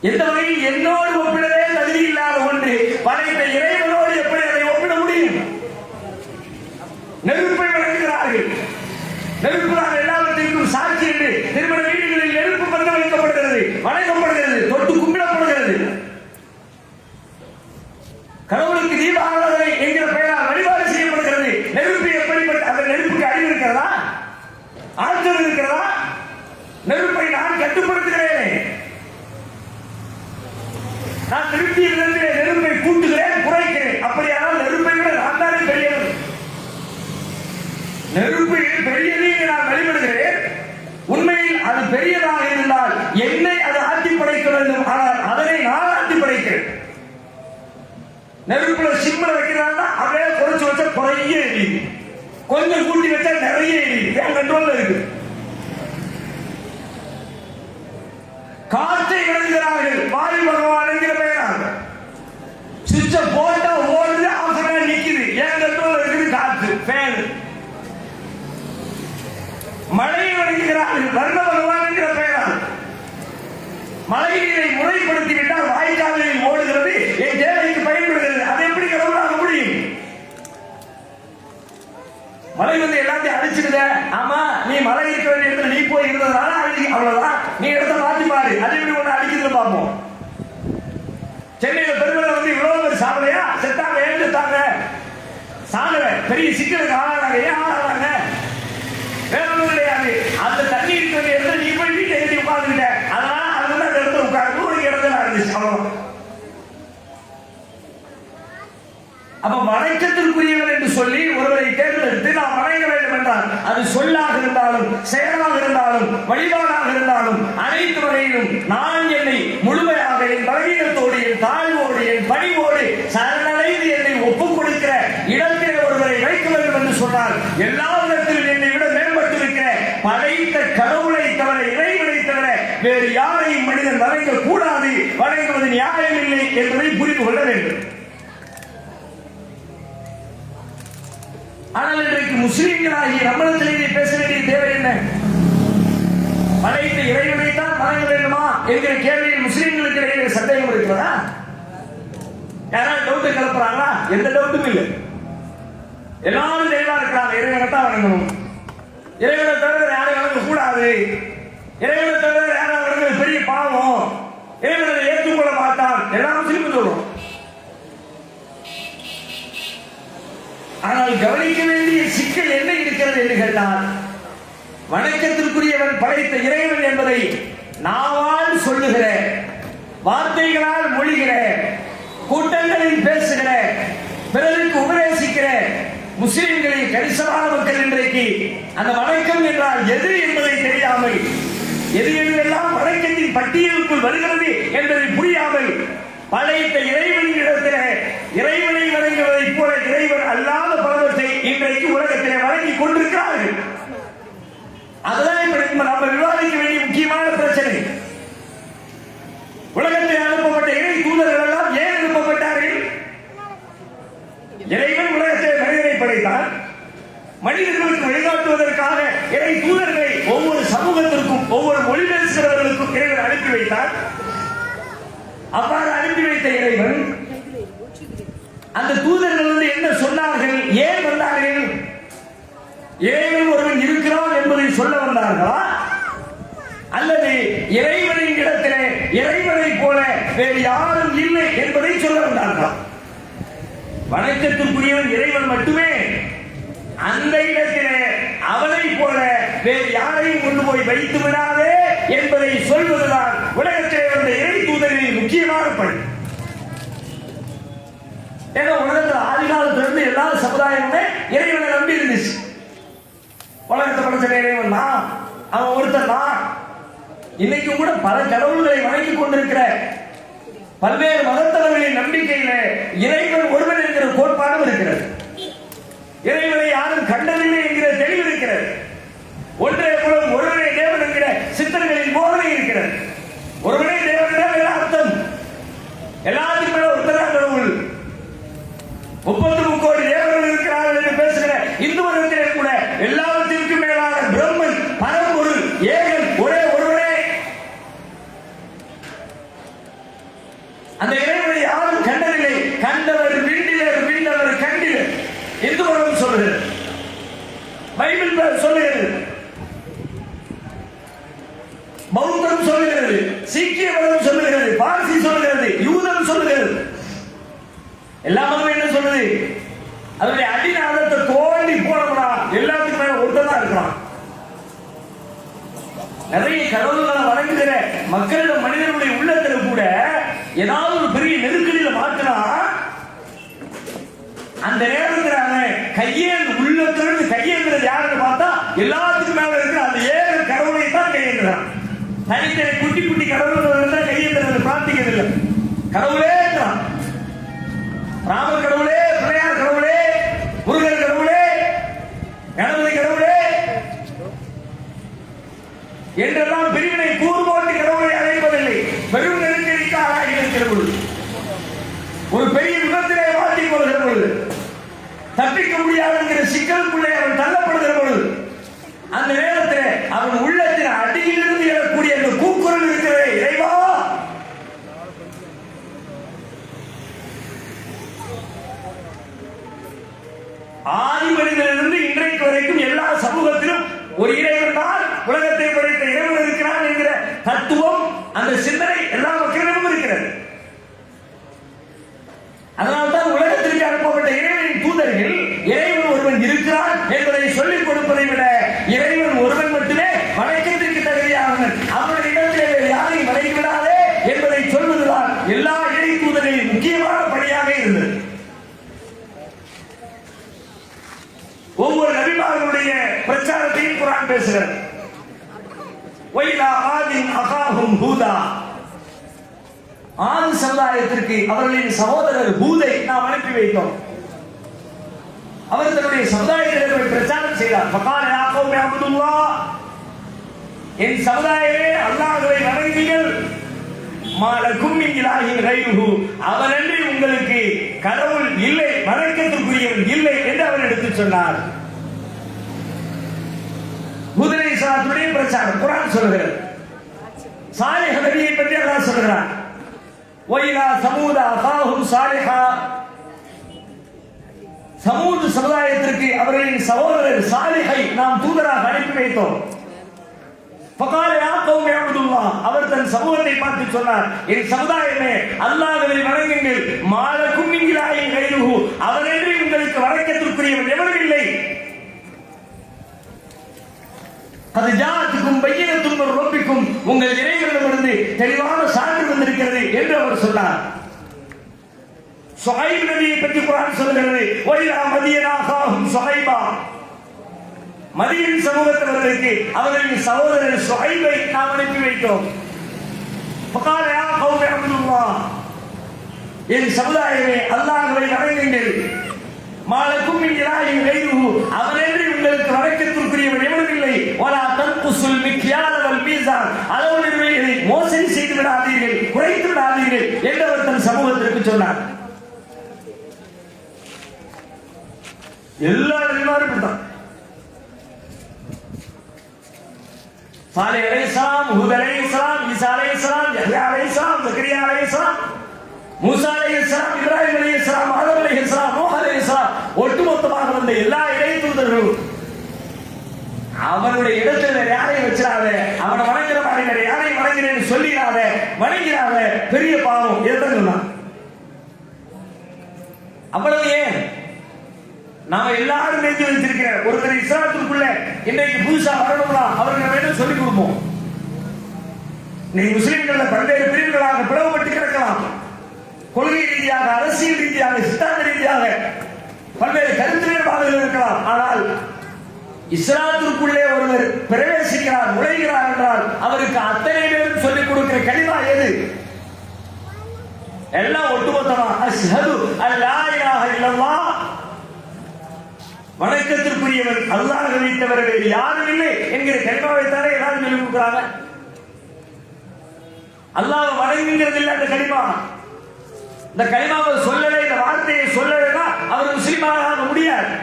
எந்த வகையில் என்னோடு ஒப்பிடவே தகுதி இல்லாத ஒன்று படைத்த இறைவனோடு எப்படி அதை ஒப்பிட முடியும்? நெருப்பை வணங்குகிறார்கள். நெருப்பு தான் எல்லாவற்றிற்கும் சாட்சி என்று திருமண வீடுகளில் நெருப்பு பற்ற வைக்கப்படுகிறது, வணங்கப்படுகிறது, தொட்டு கும்பிடப்படுகிறது. கடவுளுக்கு தீப ஆராதனை என்கிற பெயரால் வழிபாடு செய்யப்படுகிறது. நெருப்பு எப்படிப்பட்ட அந்த நெருப்புக்கு அறிவு இருக்கிறதா? ஆற்றல் இருக்கிறதா? நெருப்பை நான் கட்டுப்படுத்துகிறேன். நான் திருப்தியிலிருந்து நெருப்பை கூட்டுகிறேன், குறைக்கிறேன். அப்படியானால் நெருப்பை விட நான் தானே பெரியவன். நெருப்பு பெரியது நான் வழிபடுகிறேன். உண்மையில் அது பெரியதாக இருந்தால் என்னை அது ஆட்டி படைக்க வேண்டும். ஆனால் அதனை நான் ஆட்டி படைக்கிறேன். நெருப்புல சிம்மல வைக்கிறாங்கன்னா அப்படியே குறைச்சு வச்சா குறைய எரியுது, கொஞ்சம் கூட்டி வச்சா நிறைய எரியுது. என் கண்ட்ரோல்ல இருக்கு. காற்றை விளங்குகிறார்கள் வாயு பகவான் என்கிற பெயராக. சுவிட்ச போட்டா ஓடுது, அவசரம் நிக்குது. என் கண்ட்ரோல்ல இருக்குது காற்று, ஃபேன். மழையை வணங்குகிறார்கள் வர்ண பகவான் என்கிற பெயரால். மழை நீரை முறைப்படுத்திவிட்டால் வாய்க்காலில் ஓடுகிறது, என் தேவைக்கு பயன்படுகிறது. அதை எப்படி கடவுளாக முடியும்? மழை வந்து எல்லாத்தையும் அழிச்சிடுத. ஆமா, நீ மழை இருக்க வேண்டிய இடத்துல நீ போய் இருந்ததுனால அழிச்சு, அவ்வளவுதான். நீ இடத்த மாத்தி பாரு, அது எப்படி ஒண்ணு அழிக்கிறது பார்ப்போம். சென்னையில பெருமளவு வந்து இவ்வளவு பேர் சாவலையா? செத்தாங்க, ஏன் செத்தாங்க? சாகல, பெரிய சிக்கலுக்கு ஆளானாங்க. ஏன் ஆளானாங்க? வேற ஒன்றும் கிடையாது. அந்த தண்ணி இருக்க வேண்டிய இடத்துல நீ போய் வீட்டை எழுதி உட்கார்ந்துட்ட, அதனால அது வந்து அந்த இடத்துல உட்கார்ந்து ஒரு இடத்துல இருந்துச்சு, அவ்வளவு. அப்ப வணக்கத்திற்குரியவர் என்று சொல்லி ஒருவரை தேர்ந்தெடுத்து நாம் வணங்க வேண்டும் என்றால் அது சொல்லாக இருந்தாலும் செயலாக இருந்தாலும் வழிபாடாக இருந்தாலும் அனைத்து வகையிலும் நான் என்னை முழுமையாக என் பலவீனத்தோடு என் தாழ்வோடு என் பணிவோடு சரணடைந்து என்னை ஒப்புக் கொடுக்கிற இடத்திலே ஒருவரை வைக்க வேண்டும் என்று சொன்னால் எல்லா விதத்திலும் என்னை விட மேம்பட்டிருக்கிற படைத்த கடவுளை தவிர, இறைவனை தவிர வேறு யாரையும் மனிதன் வணங்க கூடாது, வணங்குவது நியாயமில்லை என்பதை புரிந்து கொள்ள வேண்டும். ஆனால் இன்றைக்கு முஸ்லிம்களாகி நம்மளத்திலே பேச வேண்டிய தேவை என்ன? படைத்த இறைவனை தான் வணங்க வேண்டுமா என்கிற கேள்வியில் முஸ்லிம்களுக்கு இடையே சந்தேகம் இருக்கிறதா? யாராவது டவுட் கிளப்புறாங்களா? எந்த டவுட்டும் இல்லை. எல்லாரும் தெளிவா இருக்கிறாங்க. இறைவனை தான் வணங்கணும், இறைவனை தவிர யாரும் வணங்க கூடாது, இறைவனை தவிர யாரும் வணங்க பெரிய பாவம், இறைவனை ஏற்றுக்கொள்ள மாட்டான், எல்லா முஸ்லிமும் சொல்றோம். ஆனால் கவனிக்க வேண்டிய சிக்கல் என்ன இருக்கிறது என்று கேட்டால், வணக்கத்திற்குரியவன் படைத்த இறைவன் என்பதை நாவால் சொல்லுகிற, வார்த்தைகளால் மொழிகிற, கூட்டங்களில் பேசுகிற, பிறருக்கு உபதேசிக்கிற, முஸ்லிம்களில் கணிசமான மக்கள் இன்றைக்கு அந்த வணக்கம் என்றால் எது என்பதை தெரியாமல், எது எல்லாம் வணக்கத்தின் பட்டியலுக்குள் வருகிறது என்பதை புரியாமல் படைத்த இறைவனிடத்திலே இறைவனை வணங்குவதைப் போல இறைவன் அல்லாத பலவற்றை இன்றைக்கு உலகத்திலே வழங்கிக் கொண்டிருக்கிறார்கள். அதுதான் இப்ப நம்ம விவாதிக்க வேண்டிய முக்கியமான பிரச்சனை. உலகத்தில் அனுப்பப்பட்ட இறை தூதர்கள் எல்லாம் ஏன் அனுப்பப்பட்டார்கள்? இறைவன் உலகத்தில் மனிதனை படைத்தார். மனிதர்களுக்கு வழிகாட்டுவதற்காக இறை தூதர்களை ஒவ்வொரு சமூகத்திற்கும் ஒவ்வொரு மொழி பேசுகிறவர்களுக்கும் இறைவன் அனுப்பி வைத்தார். அவ்வாறு அனுப்பி வைத்த இறைவன் அந்த தூதர்கள் வந்து என்ன சொன்னார்கள்? ஏன் வந்தார்கள்? இறைவன் ஒருவன் இருக்கிறான் என்பதை சொல்ல வந்தார்களா, அல்லது இறைவனின் இடத்திலே இறைவனை போல வேறு யாரும் இல்லை என்பதை சொல்ல வந்தார்களா? வணக்கத்திற்குரியவன் இறைவன் மட்டுமே. அந்த இடத்திலே அவனை போல வேறு யாரையும் கொண்டு போய் வைத்து விடாதே என்பதை சொல்வதுதான் உலகத்திலே வந்த இறை தூதர்களின் முக்கியமான பணி. ஏன்னா உலகத்தில் ஆதி காலத்திலிருந்து எல்லா சமுதாயமுமே இறைவனை நம்பி இருந்துச்சு. உலகத்தை படைச்ச இறைவன் தான், அவன் ஒருத்தன் தான். இன்னைக்கும் கூட பல கடவுள்களை வணங்கிக் கொண்டிருக்கிற பல்வேறு மதத்தவர்களின் நம்பிக்கையில இறைவன் ஒருவன் என்கிற கோட்பாடும் இருக்கிறது. இறைவனை யாரும் கண்டதில்லை என்கிற தெளிவு இருக்கிறது. ஒன்றே குலம் ஒருவனே தேவன் என்கிற சித்தர்களின் போதனை இருக்கிறது. ஒருவனே தேவன் அர்த்தம் எல்லாத்துக்கும் மேல ஒருத்தர் கடவுள். 33 கோடி தேவர்கள் இருக்கிறார்கள் என்று பேசுகிற இந்து மதத்திலே கூட எல்லாவற்றிற்கும் மேலான பிரம்மன் பரம்பொருள் ஏகன் ஒரே ஒருவனே. அந்த இறைவனை யாரும் கண்டதில்லை. கண்டவர் விண்டிலர், விண்டவர் கண்டிலர். இந்து மதம் சொல்லுகிறது, பைபிள் சொல்லுகிறது, பௌத்தம் சொல்லுகிறது, சீக்கிய மதம் சொல்லுகிறது, பார்சி சொல்லுகிறது, யூதம் சொல்லுகிறது. எல்லா மதமும் என்ன சொல்லுது? அதனுடைய அடிநாதத்தை தோண்டி போனோம்னா எல்லாத்துக்கும் மேல ஒருத்ததான் இருக்கலாம். நிறைய கடவுள்களை வணங்குகிற மக்களிடம் மனிதனுடைய உள்ளத்தில் கூட ஏதாவது ஒரு பெரிய நெருக்கடியில மாற்றினா அந்த நேரத்தில் அவன் கையேந்து உள்ளத்திலிருந்து கையேந்துறது யாருன்னு பார்த்தா எல்லாத்துக்கும் மேல இருக்கிற அந்த ஏழு கடவுளை தான் கையேந்துறான். தனித்தனி குட்டி குட்டி கடவுள்கள் கையேந்துறது பிரார்த்திக்கிறதில்லை. கடவுளே இருக்கிறான். ராமர் கடவுளே, பிள்ளையார் கடவுளே, முருகன் கடவுளே, கணபதி கடவுளே என்றெல்லாம் பிரிவினை கூறுபோட்டு கடவுளை அழைப்பதில்லை. பெரும் நெருக்கடிக்கு ஆளாகி இருக்கிற பொழுது, ஒரு பெரிய விபத்திலே மாட்டிக் கொள்கிற பொழுது, தப்பிக்க முடியாது என்கிற சிக்கலுக்குள்ளே அவன் தள்ளப்படுகிற பொழுது, அந்த நேரத்தில் அவன் உள்ளத்தின் அடியிலிருந்து எழக்கூடிய அந்த கூக்குரல் இருக்கிறதே, இறைவா ஆதி மனிதனிலிருந்து இன்றைக்கு வரைக்கும் எல்லா சமூகத்திலும் ஒரு இறைவன் தான் உலகத்தை படைத்த இறைவன் இருக்கிறான் என்கிற தத்துவம், அந்த சிந்தனை எல்லா மக்களிடமும் இருக்கிறது. அதனால்தான் உலகத்திற்கு அனுப்பப்பட்ட இறைவனின் தூதர்கள் இறைவன் ஒருவன் இருக்கிறான் என்பதை சொல்லிக் கொடுப்பதை விட இறைவன் ஒருவன் மட்டுமே வணக்கத்திற்கு தகுதியானவன், அவனுடைய இடத்திலே யாரையும் வணங்கிவிடாதே என்பதை சொல்வதுதான் எல்லா இறை தூதர்களின் முக்கியமான பணியாக இருந்தது. ஒவ்வொரு நபிமார்களுடைய பிரச்சாரத்தையும் குர்ஆன் பேசுகிறது. வைலா ஆதின் அகாஹும் ஹூதா, ஆதி சமுதாயத்திற்கு அவர்களின் சகோதரர் ஹூதை நாம் அனுப்பி வைத்தோம். அவர் தன்னுடைய சமுதாயத்திற்கு பிரச்சாரம் செய்தார். ஃபகால யா கௌமி அப்துல்லாஹ், என் சமுதாயமே அல்லாஹ்வை வணங்குங்கள். மாலகும் மின் இலாஹின் கைருஹு, அவனன்றி உங்களுக்கு கடவுள் இல்லை, வணக்கத்திற்குரியவன் இல்லை என்று அவர் எடுத்து சொன்னார். ஹூத் அலைஹிஸ்ஸலாத்துடைய பிரச்சாரம் குர்ஆன் சொல்கிறது. சாலிஹ் நபியை பற்றி அல்லாஹ் சொல்கிறார். வைலா சமூத அகாஹும் சாலிஹா, சமூது சமுதாயத்திற்கு அவர்களின் சகோதரர் சாலிஹை நாம் தூதராக அனுப்பி வைத்தோம். ஃபகால யா கௌமி அப்துல்லாஹ், அவர் தன் சமூகத்தை பார்த்து சொன்னார், என் சமுதாயமே அல்லாஹ்வை வணங்குங்கள். மாலகும் மின் இலாஹின் கைருஹு, அவனன்றி உங்களுக்கு வணக்கத்திற்குரியவன் எவரும் இல்லை. அது ஜாஅத்துக்கும் பையினத்தும் மின் ரப்பிக்கும், உங்கள் இறைவனிடமிருந்து தெளிவான சான்று வந்திருக்கிறது என்று அவர் சொன்னார். சுஹைப் நபியை பற்றி குர்ஆன் சொல்கிறது, வைலா மதியனாஹும் சுஹைபா, மதியன் சமூகத்தவர்களுக்கு அவர்களின் சகோதரர் சுஹைபை நாம் அனுப்பி வைத்தோம். ஃபகால யா கௌமி அப்துல்லாஹ், என் சமுதாயமே அல்லாஹ்வை வணங்குங்கள். மாலக்கும் மின் இலாஹின் கைருஹு, அவனன்றி உங்களுக்கு வணக்கத்திற்குரியவன் எவனும் இல்லை. வலா தன்குசுல் மிக்யால வல் மீசான், அளவு நிர்ணயங்களை மோசடி செய்து விடாதீர்கள், குறைத்து விடாதீர்கள் என்று அவர் தன் சமூகத்திற்கு சொன்னார். எல்லாரும் தான் சாலிஹ் அலைஹிஸ்ஸலாம், ஹூத் அலைஹிஸ்ஸலாம், ஈசா அலைஹிஸ்ஸலாம், யஹ்யா அலைஹிஸ்ஸலாம், ஜக்கரியா அலைஹிஸ்ஸலாம், மூசா அலைஹிஸ்ஸலாம், இப்ராஹிம் அலைஹிஸ்ஸலாம், ஆதம் அலைஹிஸ்ஸலாம், நூஹ் அலைஹிஸ்ஸலாம், ஒட்டுமொத்தமாக வந்த எல்லா இறை தூதர்களும் அவனுடைய இடத்துல வேற யாரையும் வச்சிடாத, அவனை வணங்குற மாதிரி வேற யாரையும் வணங்குறேன்னு சொல்லிடாத, வணங்கிறாத, பெரிய பாவம். இதுதான் சொன்னான். அவ்வளவு ஏன் நாம எல்லாரும் நெஞ்சு வச்சிருக்கிற ஒருத்தர் இஸ்லாத்துக்குள்ள இன்றைக்கு புதுசா வரணும்னா அவருக்கு வேணும் சொல்லிக் கொடுப்போம். நீ முஸ்லிம்கள் பல்வேறு பிரிவுகளாக பிளவுபட்டு கிடக்கலாம், கொள்கை ரீதியாக, அரசியல் ரீதியாக, சித்தாந்த ரீதியாக பல்வேறு கருத்து வேறுபாடுகள் இருக்கலாம். ஆனால் இஸ்லாத்திற்குள்ளே ஒருவர் பிரவேசிக்கிறார், நுழைகிறார் என்றால் அவருக்கு அத்தனை பேரும் சொல்லிக் கொடுக்கிற கலிமா எது? எல்லாம் ஒட்டுமொத்தமா அஷ்ஹது அல்லா இலாஹ இல்லல்லாஹ், வணக்கத்திற்குரியவர் அல்லாஹ்வை தவிர வேறு யாரும் இல்லை என்கிற கலிமாவை தானே எல்லாரும் சொல்லிக் கொடுக்கிறாங்க. அல்லாஹ் வணங்குங்கிறது இல்லை அந்த கலிமா. இந்த கலிமாவை சொல்லலை, இந்த வார்த்தையை சொல்லலைன்னா அவர் முஸ்லிமாக ஆக முடியாது.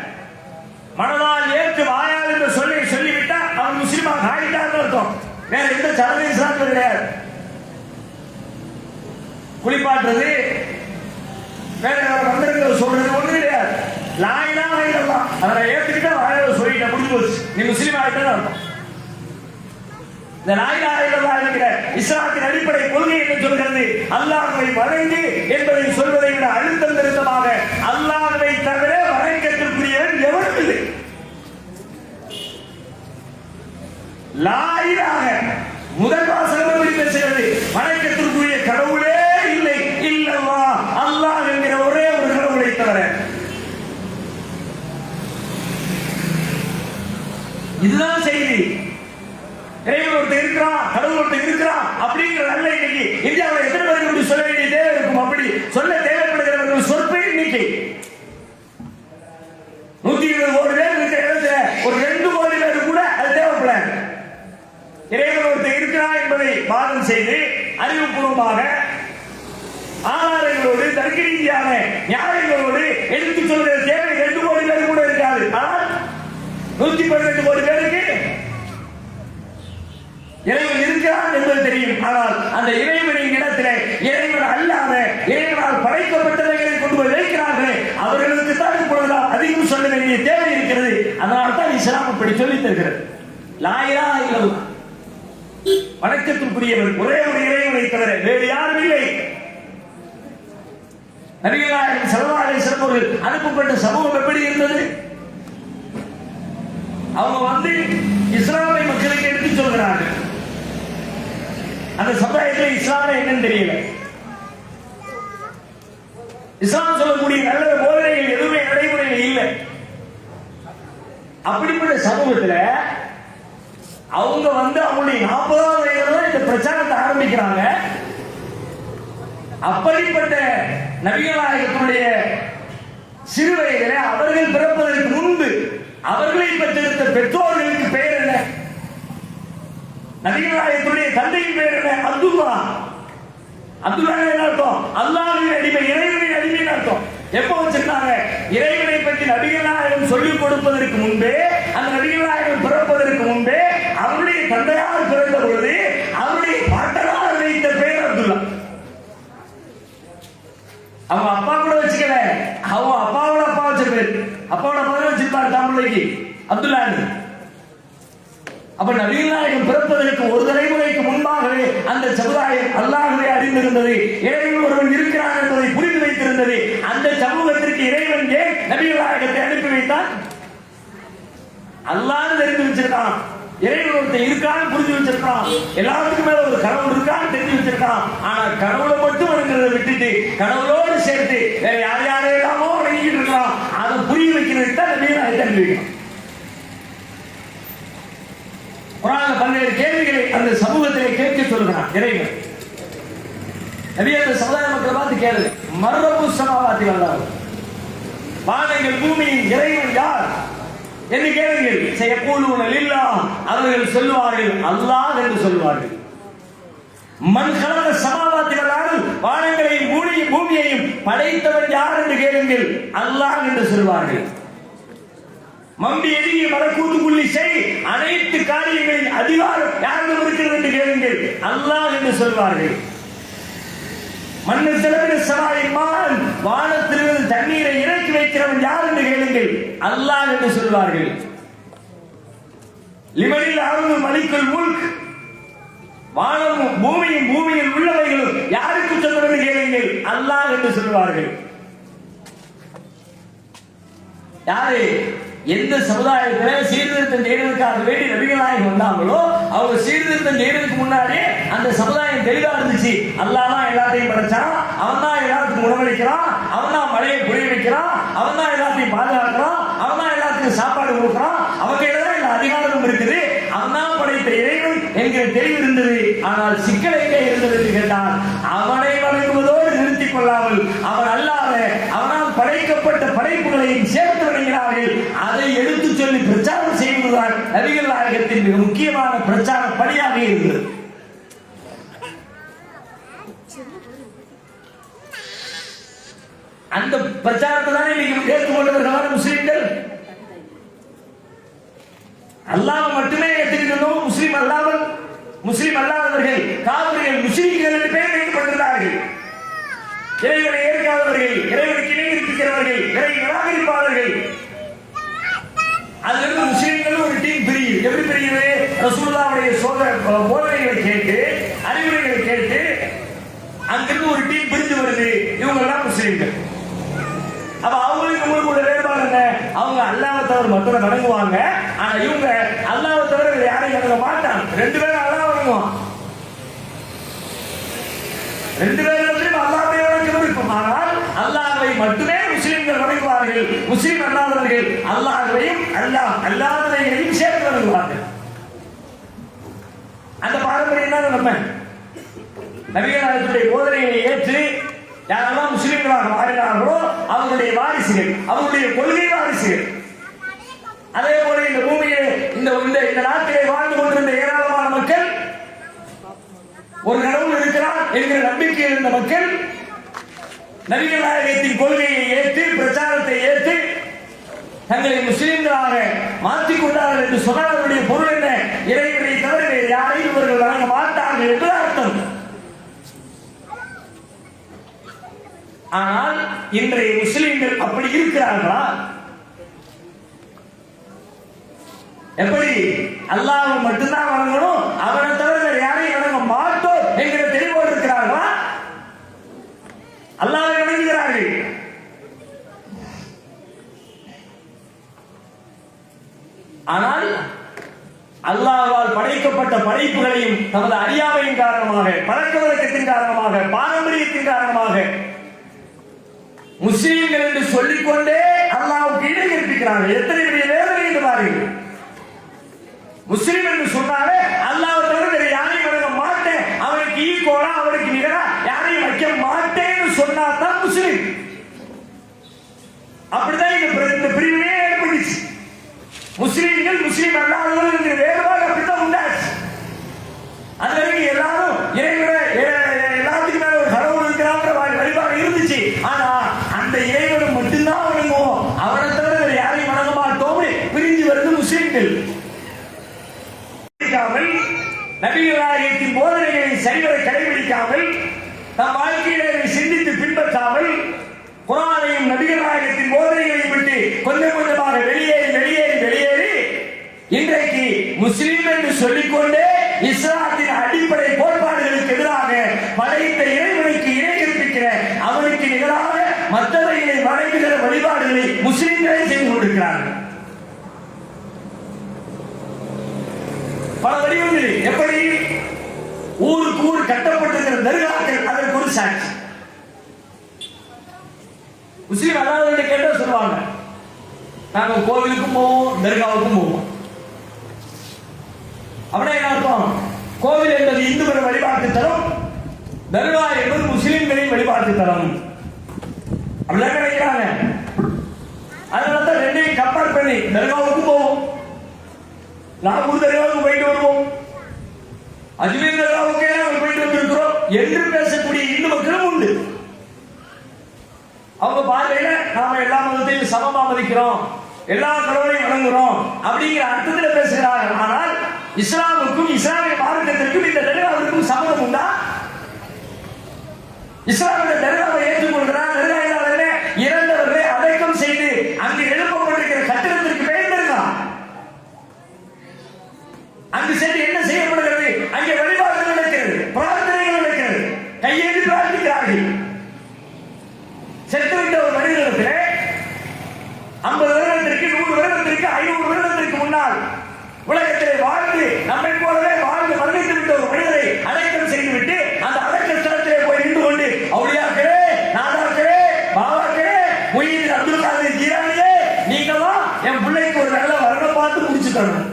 மனதால் ஏற்று வாயால் என்று சொல்லிவிட்டா அவர் முஸ்லிமாக ஆகிட்டார் அர்த்தம். வேற எந்த சடங்கு இஸ்லாத்தில் கிடையாது. குளிப்பாட்டுறது, வேற மந்திரங்களை சொல்றது ஒண்ணு கிடையாது. லா இலாஹ இல்லல்லாஹ் அதை ஏத்துக்கிட்டா வாயால சொல்லிட்டா முடிஞ்சு போச்சு, நீ முஸ்லிம் ஆகிட்டா அர்த்தம். இந்த லா இலாஹ இல்லல்லாஹ் என்கிற இஸ்லாத்தின் அடிப்படை கொள்கை என்று சொல்கிறது அல்லாஹ்வை வணங்கு என்பதை சொல்வதை விட அழுத்தம் திருத்தமாக அல்லாஹ்வை தவிர வணக்கத்திற்குரியவன் எவரும் இல்லை. லா இலாஹ முதல் வாசகம் எப்படி பேசுகிறது? வணக்கத்திற்குரிய கடவுளே இல்லை, இல்லல்லாஹ், அல்லாஹ் என்கிற ஒரே ஒரு கடவுளை தவிர. இதுதான் செய்தி. இறைவன் ஒருத்தர் இருக்கிறான், கடவுள் ஒருத்தர் இருக்கிறான் அப்படிங்கிற நல்ல இன்னைக்கு இந்தியாவில் எத்தனை பேருக்கு இப்படி சொல்ல வேண்டிய தேவை இருக்கும்? அப்படி சொல்ல தேவைப்படுகிறவர்கள் சொற்ப எண்ணிக்கை. 120 கோடி பேர் இருக்கிற இடத்துல ஒரு 2 கோடி பேர் கூட அது தேவைப்படாது. இறைவன் ஒருத்தர் இருக்கிறான் என்பதை வாதம் செய்து அறிவுபூர்வமாக ஆதாரங்களோடு தர்க்க ரீதியான நியாயங்களோடு எடுத்து சொல்கிற தேவை 2 கோடி பேர் கூட இருக்காது. ஆனால் 118 கோடி பேருக்கு இறைவன் இருக்கிறான் என்பது தெரியும். ஆனால் அந்த இறைவனின் இடத்திலே இறைவன் அல்லாத இறைவனால் படைக்கப்பட்டவைகளை கொண்டு போய் வைக்கிறார்களே அவர்களுக்கு தான் இப்பொழுதுதான் அதிகம் சொல்ல வேண்டிய தேவை இருக்கிறது. அதனால் தான் இஸ்லாம் அப்படி சொல்லித் தருகிறது. லா இலாஹ இல்லல்லாஹ், வணக்கத்திற்குரியவன் ஒரே ஒரு இறைவனை தவிர வேறு யாரும் இல்லை. நபிகள் நாயகம் ஸல்லல்லாஹு அலைஹி வஸல்லம் அவர்கள் அனுப்பப்பட்ட சமூகம் எப்படி இருந்தது? அவங்க இஸ்லாமை மக்களுக்கு எடுத்து சொல்கிறார்கள். அந்த சமுதாயத்தில் இஸ்லாமை என்னன்னு தெரியல. இஸ்லாம் சொல்லக்கூடிய நல்ல போதனைகள் எதுவுமே நடைமுறையில் இல்லை. அப்படிப்பட்ட சமூகத்தில் அவங்க அவங்களுடைய 40வது வயதுல இந்த பிரச்சாரத்தை ஆரம்பிக்கிறாங்க. அப்படிப்பட்ட நபிகள் நாயகத்தினுடைய சிறு வயதிலே அவர்கள் பிறப்பதற்கு முன்பு அவர்களை பெற்றெடுத்த பெற்றோர்களுக்கு பெயர் என்ன? நபிகள் நாயகத்துடைய தந்தையின் பெயர் என்ன? அப்துல்லா. அப்துல்லா என்ன அர்த்தம்? அல்லாஹ்வின் அடிமை, இறைவனின் அடிமைன்னு அர்த்தம். எப்போ வச்சிருக்காங்க? இறைவனை பற்றி நபிகள் நாயகம் சொல்லிக் கொடுப்பதற்கு முன்பே, அந்த நபிகள் நாயகம் பிறப்பதற்கு முன்பே அவருடைய தந்தையார் பிறந்த பொழுது அவருடைய பாட்டனார் வைத்த பெயர் அப்துல்லா. அவங்க அப்பா கூட வச்சுக்கல, அவங்க அப்பாவோட அப்பா வச்ச பேர். அப்பாவோட அப்பா வச்சிருப்பார் தமிழைக்கு அப்துல்லா. அப்ப நபிகள் நாயகம் பிறப்பதற்கு ஒரு தலைமுறைக்கு முன்பாகவே அந்த சமுதாயம் அல்லாஹ்வை அறிந்திருந்தது, இறைவன் ஒருவன் இருக்கிறான் என்பதை புரிந்து வைத்திருந்தது. அந்த சமூகத்திற்கு இறைவன் ஏன் நபிகள் நாயகத்தை அனுப்பி வைத்தான்? அல்லாஹ் தெரிந்து வச்சிருக்கான், இறைவன் ஒருத்தன் இருக்கான்னு புரிஞ்சு வச்சிருக்கான், எல்லாத்துக்கும் மேல ஒரு கடவுள் இருக்கான்னு தெரிஞ்சு வச்சிருக்கான். ஆனா கடவுளை மட்டும் வணங்குறதை விட்டுட்டு கடவுளோடு சேர்த்து வேற யாரும் கேள்வி கேட்கணும். குர்ஆன்ல பல்வேறு கேள்விகளை அந்த சமூகத்திலே கேட்க சொல்கிறான் இறைவன். நபி அந்த சமுதாய மக்களை பார்த்து கேளுங்க, மர்ரபு சமாவாத்தி வல்லாஹ், வானங்கள் பூமியின் இறைவன் யார் என்று கேளுங்கள். சயகூலுன லில்லாஹ், அவர்கள் சொல்வார்கள் அல்லாஹ் என்று சொல்வார்கள். மன் கலந்த சமாவாத்தி வல்லாஹ், வானங்களையும் பூமியையும் படைத்தவன் யார் என்று கேளுங்கள், அல்லாஹ் என்று சொல்வார்கள். மம்பி எதிரிய மலக்கூத்துக்குள்ளி செய், அனைத்து காரியங்களின் அதிகாரம் யாரிடம் இருக்கிறது என்று கேளுங்கள், அல்லாஹ் என்று சொல்வார்கள். மண்ணு செலவின சமாயின் மான், வானத்திலிருந்து தண்ணீரை இறக்கி வைக்கிறவன் யார் என்று கேளுங்கள், அல்லாஹ் என்று சொல்வார்கள். லிமனில் அருள் மலிக்குல் முல்க், வானமும் பூமியில் உள்ளவைகளும் யாருக்கு சொந்தம் என்று கேளுங்கள், அல்லாஹ் என்று சொல்வார்கள். யாரு எந்த சமுதாயத்தில் சீர்திருத்தம் செய்வதற்காக வேண்டி நபிகள் நாயகம் வந்தாங்களோ, அவங்க சீர்திருத்தம் செய்வதற்கு முன்னாடியே அந்த சமுதாயம் தெளிவா இருந்துச்சு. அல்லாஹ் தான் எல்லாத்தையும் படைச்சான், அவன் தான் எல்லாத்துக்கும் உணவளிக்கிறான், அவன் தான் மழையை புரிய வைக்கிறான், அவன் தான் எல்லாத்தையும் பாதுகாக்கிறான், அவன் தான் எல்லாத்துக்கும் சாப்பாடு கொடுக்கிறான், அவங்க தான் எல்லா அதிகாரமும் இருக்குது, அவன் தான் படைத்த இறைவன் என்கிற தெளிவு இருந்தது. ஆனால் சிக்கல் எங்கே இருந்தது என்று கேட்டால், அவனை வணங்குவதோடு நிறுத்திக் கொள்ளாமல் அவன் அல்லாத அவனால் படைக்கப்பட்ட படைப்புகளையும் சேர்த்து வணங்கினார்கள். அதை எடுத்து சொல்லி பிரச்சாரம் செய்வதுதான் நபிகள் நாயகத்தின் மிக முக்கியமான பிரச்சார பணியாக இருந்தது. அந்த பிரச்சாரத்தை தான் இன்னைக்கு ஏற்றுக்கொண்டவர்களான முஸ்லிம்கள். அல்லாஹ் மட்டுமே ஏற்றுக்கணும், முஸ்லிம் அல்லாதவர்கள் காவிரிகள் முஸ்லிம்கள் என்று பெயர் வைக்கப்பட்டிருந்தார்கள். இறைவனை ஏற்காதவர்கள், இறைவனுக்கு இணை இருக்கிறவர்கள், இறை நிராகரிப்பாளர்கள், அதிலிருந்து முஸ்லிம்கள் ஒரு டீம் பிரியுது. எப்படி பிரியுது? ரசூலுல்லாஹ்வுடைய போதனைகளை கேட்டு, அறிவுரைகளை கேட்டு அங்கிருந்து ஒரு டீம் பிரிஞ்சு வருது. இவங்க எல்லாம் முஸ்லிம்கள். அப்ப அவங்களுக்கு உங்களுக்கு வேறுபாடு என்ன? அவங்க அல்லாஹ்வை தவிர மற்றவரை வணங்குவாங்க, ஆனா இவங்க அல்லாஹ்வை தவிர யாரையும் வணங்க மாட்டாங்க. ரெண்டு பேரும் அல்லாஹ் வணங்குவாங்க, ரெண்டு பேரும் அல்லாஹ்வை வணங்குவது இருக்கும். ஆனால் அல்லாஹ்வை மட்டுமே முஸ்லிம்கள் வணங்குவார்கள். முஸ்லிம் அல்லாதவர்கள் அல்லாஹ்வையும் அல்லாதவர்களையும் சேர்த்து வணங்குவார்கள். அந்த பாரம்பரியம் தான் நம்ம நபிகள் நாயகத்துடைய போதனைகளை ஏற்று யாரெல்லாம் முஸ்லிம்களாக மாறினார்களோ அவர்களுடைய வாரிசுகள், அவர்களுடைய கொள்கை வாரிசுகள். அதே போல இந்த பூமியிலே இந்த நாட்டிலே வாழ்ந்து கொண்டிருந்த ஏராளமான மக்கள், ஒரு கடவுள் இருக்கிறார் என்கிற நம்பிக்கையில் இருந்த மக்கள் நபிகள் நாயகத்தின் கொள்கையை ஏற்று, பிரச்சாரத்தை ஏற்று தங்களை முஸ்லிம்களாக மாற்றிக் கொண்டார்கள் என்று சொன்னால் அவருடைய பொருள் என்ன? இறைவனை தவிர யாரையும் இவர்கள் வழங்க மாட்டார்கள் என்று அர்த்தம். ஆனால் இன்றைய முஸ்லிம்கள் அப்படி இருக்கிறார்களா? எப்படி? அல்லாஹ்வை மட்டும்தான் வணங்கணும், அவனை தவிர யாரையும் வணங்க மாட்டோம் என்கிற தெளிவோடு இருக்கிறார்களா? அல்லாஹ்வை வணங்குகிறார்கள். ஆனால் அல்லாஹ்வால் படைக்கப்பட்ட படைப்புகளையும் தமது அறியாமையின் காரணமாக, பழக்க வழக்கத்தின் காரணமாக, பாரம்பரியத்தின் காரணமாக முஸ்லிம்கள் என்று சொல்லிக்கொண்டே அல்லாஹ்வுக்கு இணை கற்பிக்கிறார்கள். எத்தனை பெரிய வேதனை என்று பாருங்கள். முஸ்லிம் என்று சொன்னாலே அல்லாஹ்வை தவிர வேற யாரையும் வணங்க மாட்டேன், அவனுக்கு ஈக்குவலா அவனுக்கு நிகரா யாரையும் வைக்க மாட்டேன்னு சொன்னா தான் முஸ்லிம். அப்படிதான் இந்த பிரிவினையே ஏற்பட்டுச்சு. முஸ்லிம்கள் முஸ்லிம் அல்லாதவர்கள் என்கிற வேறுபாடு அப்படித்தான் உண்டாச்சு. அது வரைக்கும் எல்லாரும் எல்லாத்துக்கும் மேல ஒரு கடவுள் இருக்கிறாங்கிற வழிபாடு இருந்துச்சு. ஆனா அந்த இறைவனை மட்டும்தான் வணங்குவோம், அவனை தவிர வேற யாரையும் வணங்க மாட்டோம் பிரிஞ்சு வருது முஸ்லிம்கள். நபிகள் நாயகத்தின் போதனைகளை சரிவர கடைபிடிக்காமல், தம் வாழ்க்கையிலே சிந்தித்து பின்பற்றாமல், குர்ஆனையும் நபிகள் நாயகத்தின் போதனைகளையும் விட்டு கொஞ்சம் கொஞ்சமாக வெளியேறி இன்றைக்கு முஸ்லிம் என்று சொல்லிக்கொண்டே இஸ்லாத்தின் அடிப்படை கோட்பாடுகளுக்கு எதிராக படைத்த இறைவனுக்கு இணை கற்பிக்கிற, அவனுக்கு நிகராக மற்றவர்களை வணங்குகிற வழிபாடுகளை முஸ்லிம்களே செய்து கொண்டிருக்கிறார்கள். பல வடிவங்களில் எப்படி ஊருக்கு ஊர் கட்டப்பட்டிருக்கிற தர்காக்கள் அதற்கு ஒரு சாட்சி. முஸ்லிம் அல்லாதவர்களை கேட்டா சொல்லுவாங்க, நாங்க கோவிலுக்கும் போவோம், தர்காவுக்கும் போவோம். அப்படின்னா என்ன அர்த்தம்? கோவில் என்பது இந்துக்களின் வழிபாட்டு தலம், தர்கா என்பது முஸ்லிம்களின் வழிபாட்டு தலம். அப்படிதான் நினைக்கிறாங்க. அதனாலதான் ரெண்டையும் கம்பேர் பண்ணி தர்காவுக்கும் போவோம், நாகூர் தர்காவுக்கு போயிட்டு வருவோம், அஜ்மீர் தர்காவுக்கே நாங்கள் போயிட்டு வந்திருக்கிறோம் என்று பேசக்கூடிய இந்து மக்களும் உண்டு. அவங்க பார்வையில நாம எல்லா மதத்தையும் சமமா மதிக்கிறோம், எல்லா கடவுளையும் வணங்குறோம் அப்படிங்கிற அர்த்தத்தில் பேசுகிறார்கள். ஆனால் இஸ்லாமுக்கும் இஸ்லாமிய மார்க்கத்திற்கும் இந்த தர்காவிற்கும் சம்மதம் உண்டா? இஸ்லாமிய தர்காவை ஏற்றுக்கொள்கிறார். தர்காவிலே இறந்தவர்களை அடக்கம் செய்து அங்கு எழுப்பப்பட்டிருக்கிற கட்டிடத்திற்கு பெயர் தர்கா. அங்கு சென்று என்ன செய்யப்படுகிறது? அங்கே வழிபாடுகள் நடக்கிறது, பிரார்த்தனைகள் நடக்கிறது, கையேந்தி பிரார்த்திக்கிறார்கள். செத்துவிட்ட ஒரு மனிதனிடத்திலே 50 வருடத்திற்கு 100 வருடத்திற்கு 500 வருடத்திற்கு முன்னால் உலகத்திலே வாழ்ந்து நம்மை போலவே வாழ்ந்து மரணித்து விட்ட ஒரு மனிதரை அடக்கம் செய்துவிட்டு அந்த அடக்க ஸ்தலத்திலே போய் நின்று கொண்டு அவுலியாக்களே, நாதாக்களே, பாபாக்களே, முஹ்யிதீன் அப்துல் காதிர் ஜீலானியே, நீங்களா என் பிள்ளைக்கு ஒரு நல்ல வரனை பார்த்து முடிச்சு தரணும்.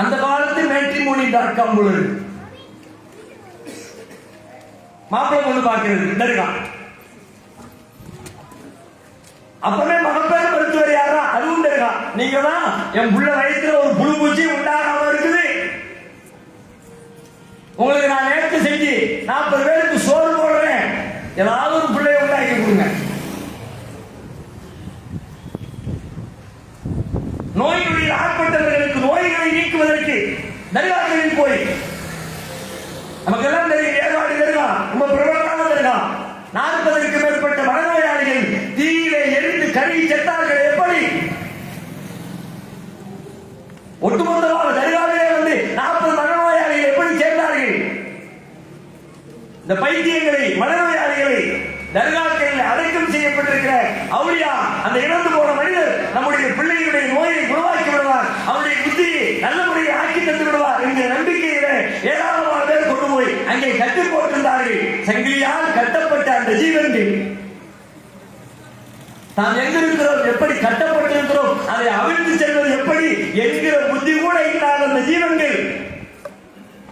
அந்த காலத்து matrimony.com பொழுது மாப்பிள்ளை கொண்டு பார்க்கிறது தர்கா. அப்பவே மகப்பேறு மருத்துவர் யாரா? அதுவும் தர்கா. நீங்க தான் என் புள்ள வயிற்றுல ஒரு புழு பூச்சி உண்டாகாம இருக்குது, உங்களுக்கு நான் நேர்த்து செஞ்சு 40 பேருக்கு சோறு போடுறேன், ஏதாவது ஒரு பிள்ளைய உண்டாக்கி கொடுங்க. நோய்களில் ஆட்பட்டவர்களுக்கு நோய்களை நீக்குவதற்கு தர்காக்களில் போய் நமக்கெல்லாம் தெரியும் ஏற்பாடு தர்கா ரொம்ப பிரபலமான தர்கா. 40க்கு மேற்பட்ட மனநோயாளிகள் தீயிலே எரிந்து கருகி செத்தார்கள். எப்படி? ஒட்டுமொத்தமாக தர்காவிலே வந்து 40 மனநோயாளிகள் எப்படி சேர்ந்தார்கள்? இந்த பைத்தியங்களை, மனநோயாளிகளை தர்காக்களில் அடக்கம் செய்யப்பட்டிருக்கிற அவுலியா, அந்த இறந்து போன மனிதர் நம்முடைய பிள்ளைகளுடைய நோயை குணமாக்கி விடுவார், அவருடைய புத்தியை நல்ல முறையை ஆக்கி தந்து விடுவார் என்ற நம்பிக்கையில ஏராளமான பேர் கொண்டு போய் அங்கே கட்டி போட்டிருந்தார்கள். சங்கிலியால் கட்டப்பட்ட அந்த ஜீவன்கள் நாம் எங்க இருக்கிறோம், எப்படி கட்டப்பட்டிருக்கிறோம், அதை அவிழ்த்து செல்வது எப்படி என்கிற புத்தி கூட இல்லாத அந்த ஜீவன்கள்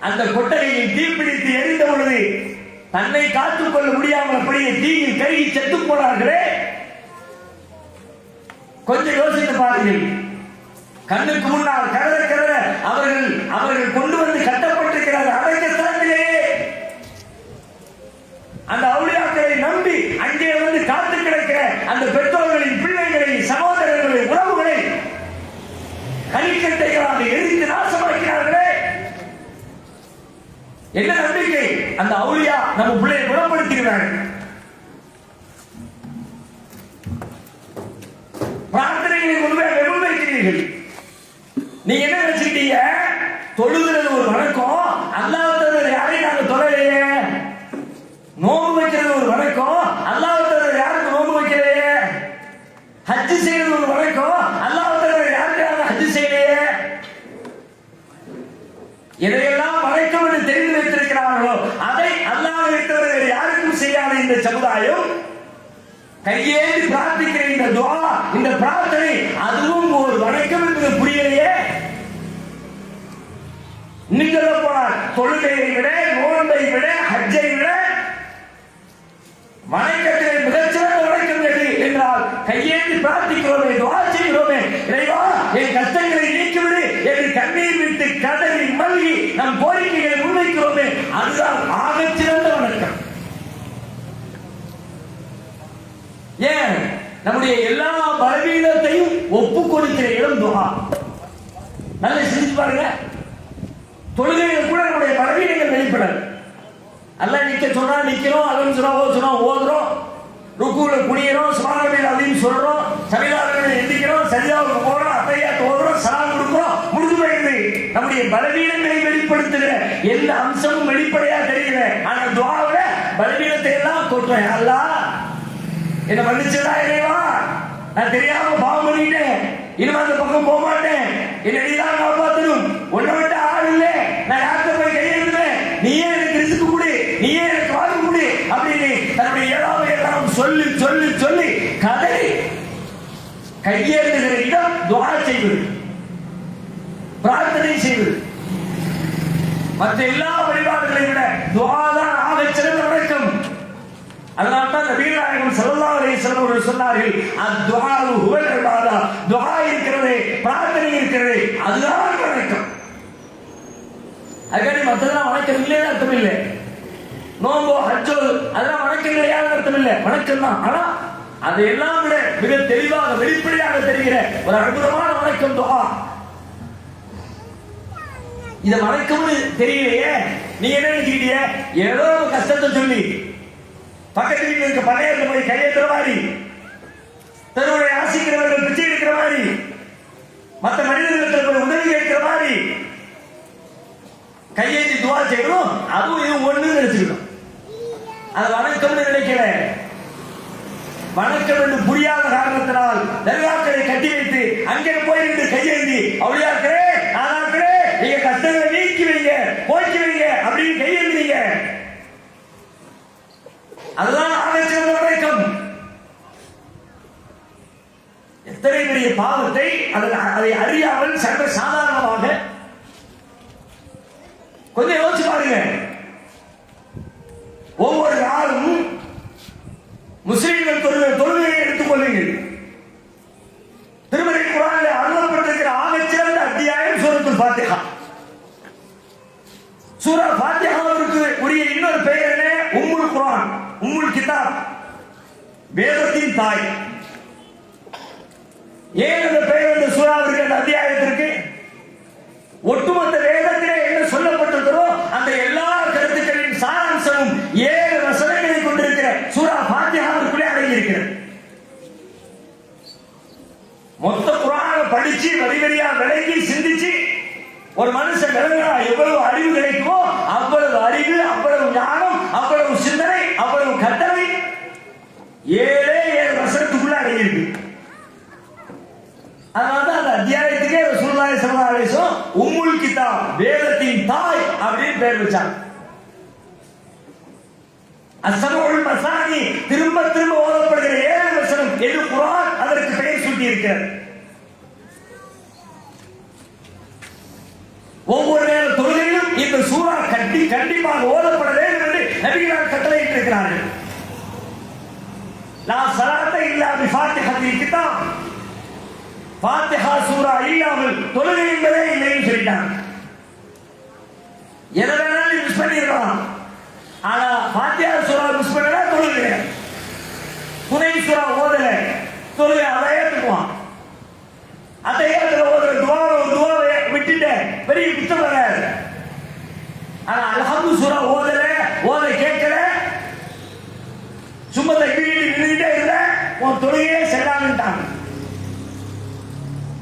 அந்த கொட்டகையில் தீப்பிடித்து எரிந்த பொழுது தன்னை காத்துக் கொள்ள முடியாமல் அப்படியே தீயில் கருகி செத்து போனார்களே. கொஞ்சம் யோசித்து பாருங்கள். கண்ணுக்கு முன்னால் கதற கதற அவர்கள் கொண்டு வந்து கட்டப்பட்டிருக்கிறார் அடக்க ஸ்தலத்திலேயே. அந்த அவுலியாக்களை நம்பி அங்கே வந்து காத்து கிடக்கிற அந்த பெற்றோர்களின் பிள்ளைகளை, சகோதரர்களை, உறவுகளை கலிக்கட்டைகளாக எரித்து நாசமாக்கிறார்களே. என்ன நம்பிக்கை? அந்த அவுலியா நம்ம பிள்ளையை குணப்படுத்துகிறார்கள். பிரார்த்தனைகளை முன்வைக்கிறீர்கள். நீங்க என்ன நினைச்சிட்டீங்க? தொழுகிறது ஒரு வணக்கம், அல்லாஹ் தவிர யாரையும் நாங்க தொழலையே. நோன்பு வைக்கிறது ஒரு வணக்கம், அல்லாஹ் தவிர யாருக்கு நோன்பு வைக்கலையே. ஹஜ் செய்யறது ஒரு வணக்கம், அல்லாஹ் தவிர யாருக்கு நாங்க ஹஜ் செய்யலையே. எதையெல்லாம் வணக்கம் என்று தெரிந்து வைத்திருக்கிறார்களோ அதை அல்லாஹ்வை தவிர யாருக்கும் செய்யாத இந்த சமுதாயம் கையேந்தி பிரார்த்திக்கிற இந்த துஆ, இந்த பிரார்த்தனை, அதுவும் ஒரு வணக்கம் என்பது புரியலையே. இன்னும் சொல்ல போனால் தொழுகையை விட, நோன்பை விட, ஹஜ்ஜை விட வணக்கத்திலே மிகச்சிறந்த வணக்கம் எது என்றால் கையேந்தி பிரார்த்திக்கிறோமே, துஆ செய்கிறோமே, இறைவா என் கஷ்டங்களை நீக்கிவிடு என்று கண்ணீர் விட்டு கதறி மல்கி நம் கோரிக்கைகளை முன்வைக்கிறோமே, அதுதான் ஆகச்சிறந்த வணக்கம். ஏன்? நம்முடைய எல்லா பலவீனத்தையும் ஒப்பு கொடுக்கிற இடம் துஆ. நல்லா சிந்திச்சு பாருங்க. தொழுகையில் கூட நம்முடைய பலவீனங்கள் வெளிப்படாது. அல்லாஹ் நிக்க சொன்னா நிக்கிறோம், அல்ஹம்து சொன்னா ஓதுறோம், ருக்குல குனியறோம், சுப்ஹானல்லாஹி அலீம் சொல்றோம், சமிதாக்களை எந்திக்கிறோம், சஜிதாவுக்கு போறோம், அத்தஹியாத் ஓதுறோம், சலாம் கொடுக்கிறோம், முடிஞ்சு போயிடுது. நம்முடைய பலவீனங்களை வெளிப்படுத்துகிற எந்த அம்சமும் வெளிப்படையா தெரியல. ஆனா துஆவுல பலவீனத்தை எல்லாம் கொட்டுறேன். அல்லாஹ் என்ன மன்னிச்சுடா இறைவா, நான் தெரியாம பாவம் பண்ணிட்டேன், இனிமே அந்த பக்கம் போக மாட்டேன், என்ன நீதான் காப்பாத்தணும், உன்னை விட்டு ஆள் இல்லை, நான் யார்கிட்ட போய் கையெழுத்துவேன், நீயே எனக்கு ரிஸ்க் கொடு, நீயே எனக்கு வாழ்க்கை கொடு அப்படின்னு தன்னுடைய ஏழாவது எல்லாம் சொல்லி சொல்லி சொல்லி கதறி கையேந்துகிற இடம் துஆ செய்வது, பிரார்த்தனை செய்வது. மற்ற எல்லா வழிபாடுகளை விட துஆ தான் ஆகச் சிறந்த வணக்கம். அதனால தான் நபிகள் நாயகம் ஸல்லல்லாஹு அலைஹி வஸல்லம் அவர்கள் சொன்னார்கள், அத்-துஆஉ ஹுவல் இபாதா, துஆ இருக்கிறதே, பிரார்த்தனை இருக்கிறதே, அதுதான் வணக்கம். அதுக்காண்டி மற்றதெல்லாம் வணக்கம் இல்லைன்னு அர்த்தம் இல்லை. நோம்போ ஹஜ்ஜோ அதெல்லாம் வணக்கம் இல்லையான்னு அர்த்தம் இல்லை, வணக்கம் தான். ஆனா அதையெல்லாம் விட மிக தெளிவாக வெளிப்படையாக தெரிகிற ஒரு அற்புதமான வணக்கம் துஆ. இத வணக்கம்னு தெரியலையே, நீங்க என்ன நினைக்கிறீங்க? ஏதோ கஷ்டத்தை சொல்லி பக்கத்து வீட்டில் இருக்க பழைய போய் கையேற்றுற மாதிரி, தன்னுடைய ஆசிக்கிறவர்கள் பிச்சை எடுக்கிற மாதிரி, மற்ற மனிதர்களுக்கு போய் உதவி கேட்கிற மாதிரி கையேந்தி துவா செய்யணும். அதுவும் இது ஒண்ணு நினைச்சுக்கணும். அது வணக்கம்னு நினைக்கல. வணக்கம் என்று புரியாத காரணத்தினால் தர்காக்களை கட்டி வைத்து அங்கே போய் நின்று கையேந்தி அவளியாக்கிறே ஆனாக்கிறே நீங்க கஷ்டங்களை நீக்கி வைங்க, போக்கி வைங்க அப்படின்னு கையேந்திரீங்க. அதுதான் ஆகச்சிறந்த வணக்கம். எத்தனை பெரிய பாவத்தை அதை அறியாமல் சர்வ சாதாரணமாக கொஞ்சம் யோசிச்சு பாருங்க. ஒவ்வொரு நாளும் முஸ்லிம்கள் தொழுகையை எடுத்துக் கொள்ளுங்கள். திருமறை குர்ஆனில் அருளப்பட்டிருக்கிற ஆகச்சிறந்த அத்தியாயம் சூரத்துல் ஃபாத்திஹா. சூரா ஃபாத்திஹாவுக்கு உரிய இன்னொரு பெயர் என்ன? உம்முல் குர்ஆன், உம்முல் கிதாப், வேதத்தின் தாய். ஏன் அந்த பெயர் அந்த சூராவிற்கு, அந்த அத்தியாயத்திற்கு? ஒட்டுமொத்த வேதத்திலே என்ன சொல்லப்பட்டிருக்கிறோ அந்த எல்லா கருத்துக்களின் சாராம்சமும் 7 வசனங்களை கொண்டிருக்கிற சூரா ஃபாத்திஹாவுக்குள்ளே அடங்கி இருக்கிறது. மொத்த குர்ஆனை படிச்சு வரி வரியா விளங்கி சிந்திச்சு ஒரு மனுஷன் விளங்கினா எவ்வளவு அறிவு கிடைக்குமோ அவ்வளவு அறிவு, அவ்வளவு ஞானம், அவ்வளவு சிந்தனை, அவ்வளவு கட்டளை 7 வசனத்துக்குள்ள அடங்கி இருக்கு. அதனாலதான் அந்த அத்தியாயத்துக்கே ரசூலுல்லாஹி ஸல்லல்லாஹு அலைஹி வஸல்லம் உம்முல் கிதாப், வேதத்தின் தாய் அப்படின்னு பெயர் வச்சாங்க. அஸ்ஸபுல் மசானி, திரும்ப திரும்ப ஓதப்படுகிற 7 வசனம் என்று குர்ஆன் அதற்கு பெயர் சூட்டி இருக்கிறது. ஒவ்வொரு நேர தொழுகையிலும் இந்த சூரா கண்டிப்பாக ஓதப்பட வேண்டும் என்று நபிகள் கட்டளையிட்டு இருக்கிறார்கள். லா ஸலாத்த இல்லா பி ஃபாத்திஹத்தில் கிதாப், ஃபாத்திஹா சூரா இல்லாமல் தொழுகை என்பதே இல்லைன்னு சொல்லிட்டாங்க. எதை வேணாலும் மிஸ் பண்ணிடலாம், ஆனா ஃபாத்திஹா சூரா மிஸ் பண்ணா தொழுகை. துணை சூரா ஓதல தொழுகை அதை ஏற்றுக்குவான். அதை ஏற்றுல ஓதுற துவாவை விட்டுட்டு பெரிய குற்றம் வராது. ஆனா அல்ஹம்து சூரா ஓத கேட்கல, சும்மா தக்பீர் நின்றுட்டே இருந்த உன் தொழுகையே செல்லாதுட்டாங்க.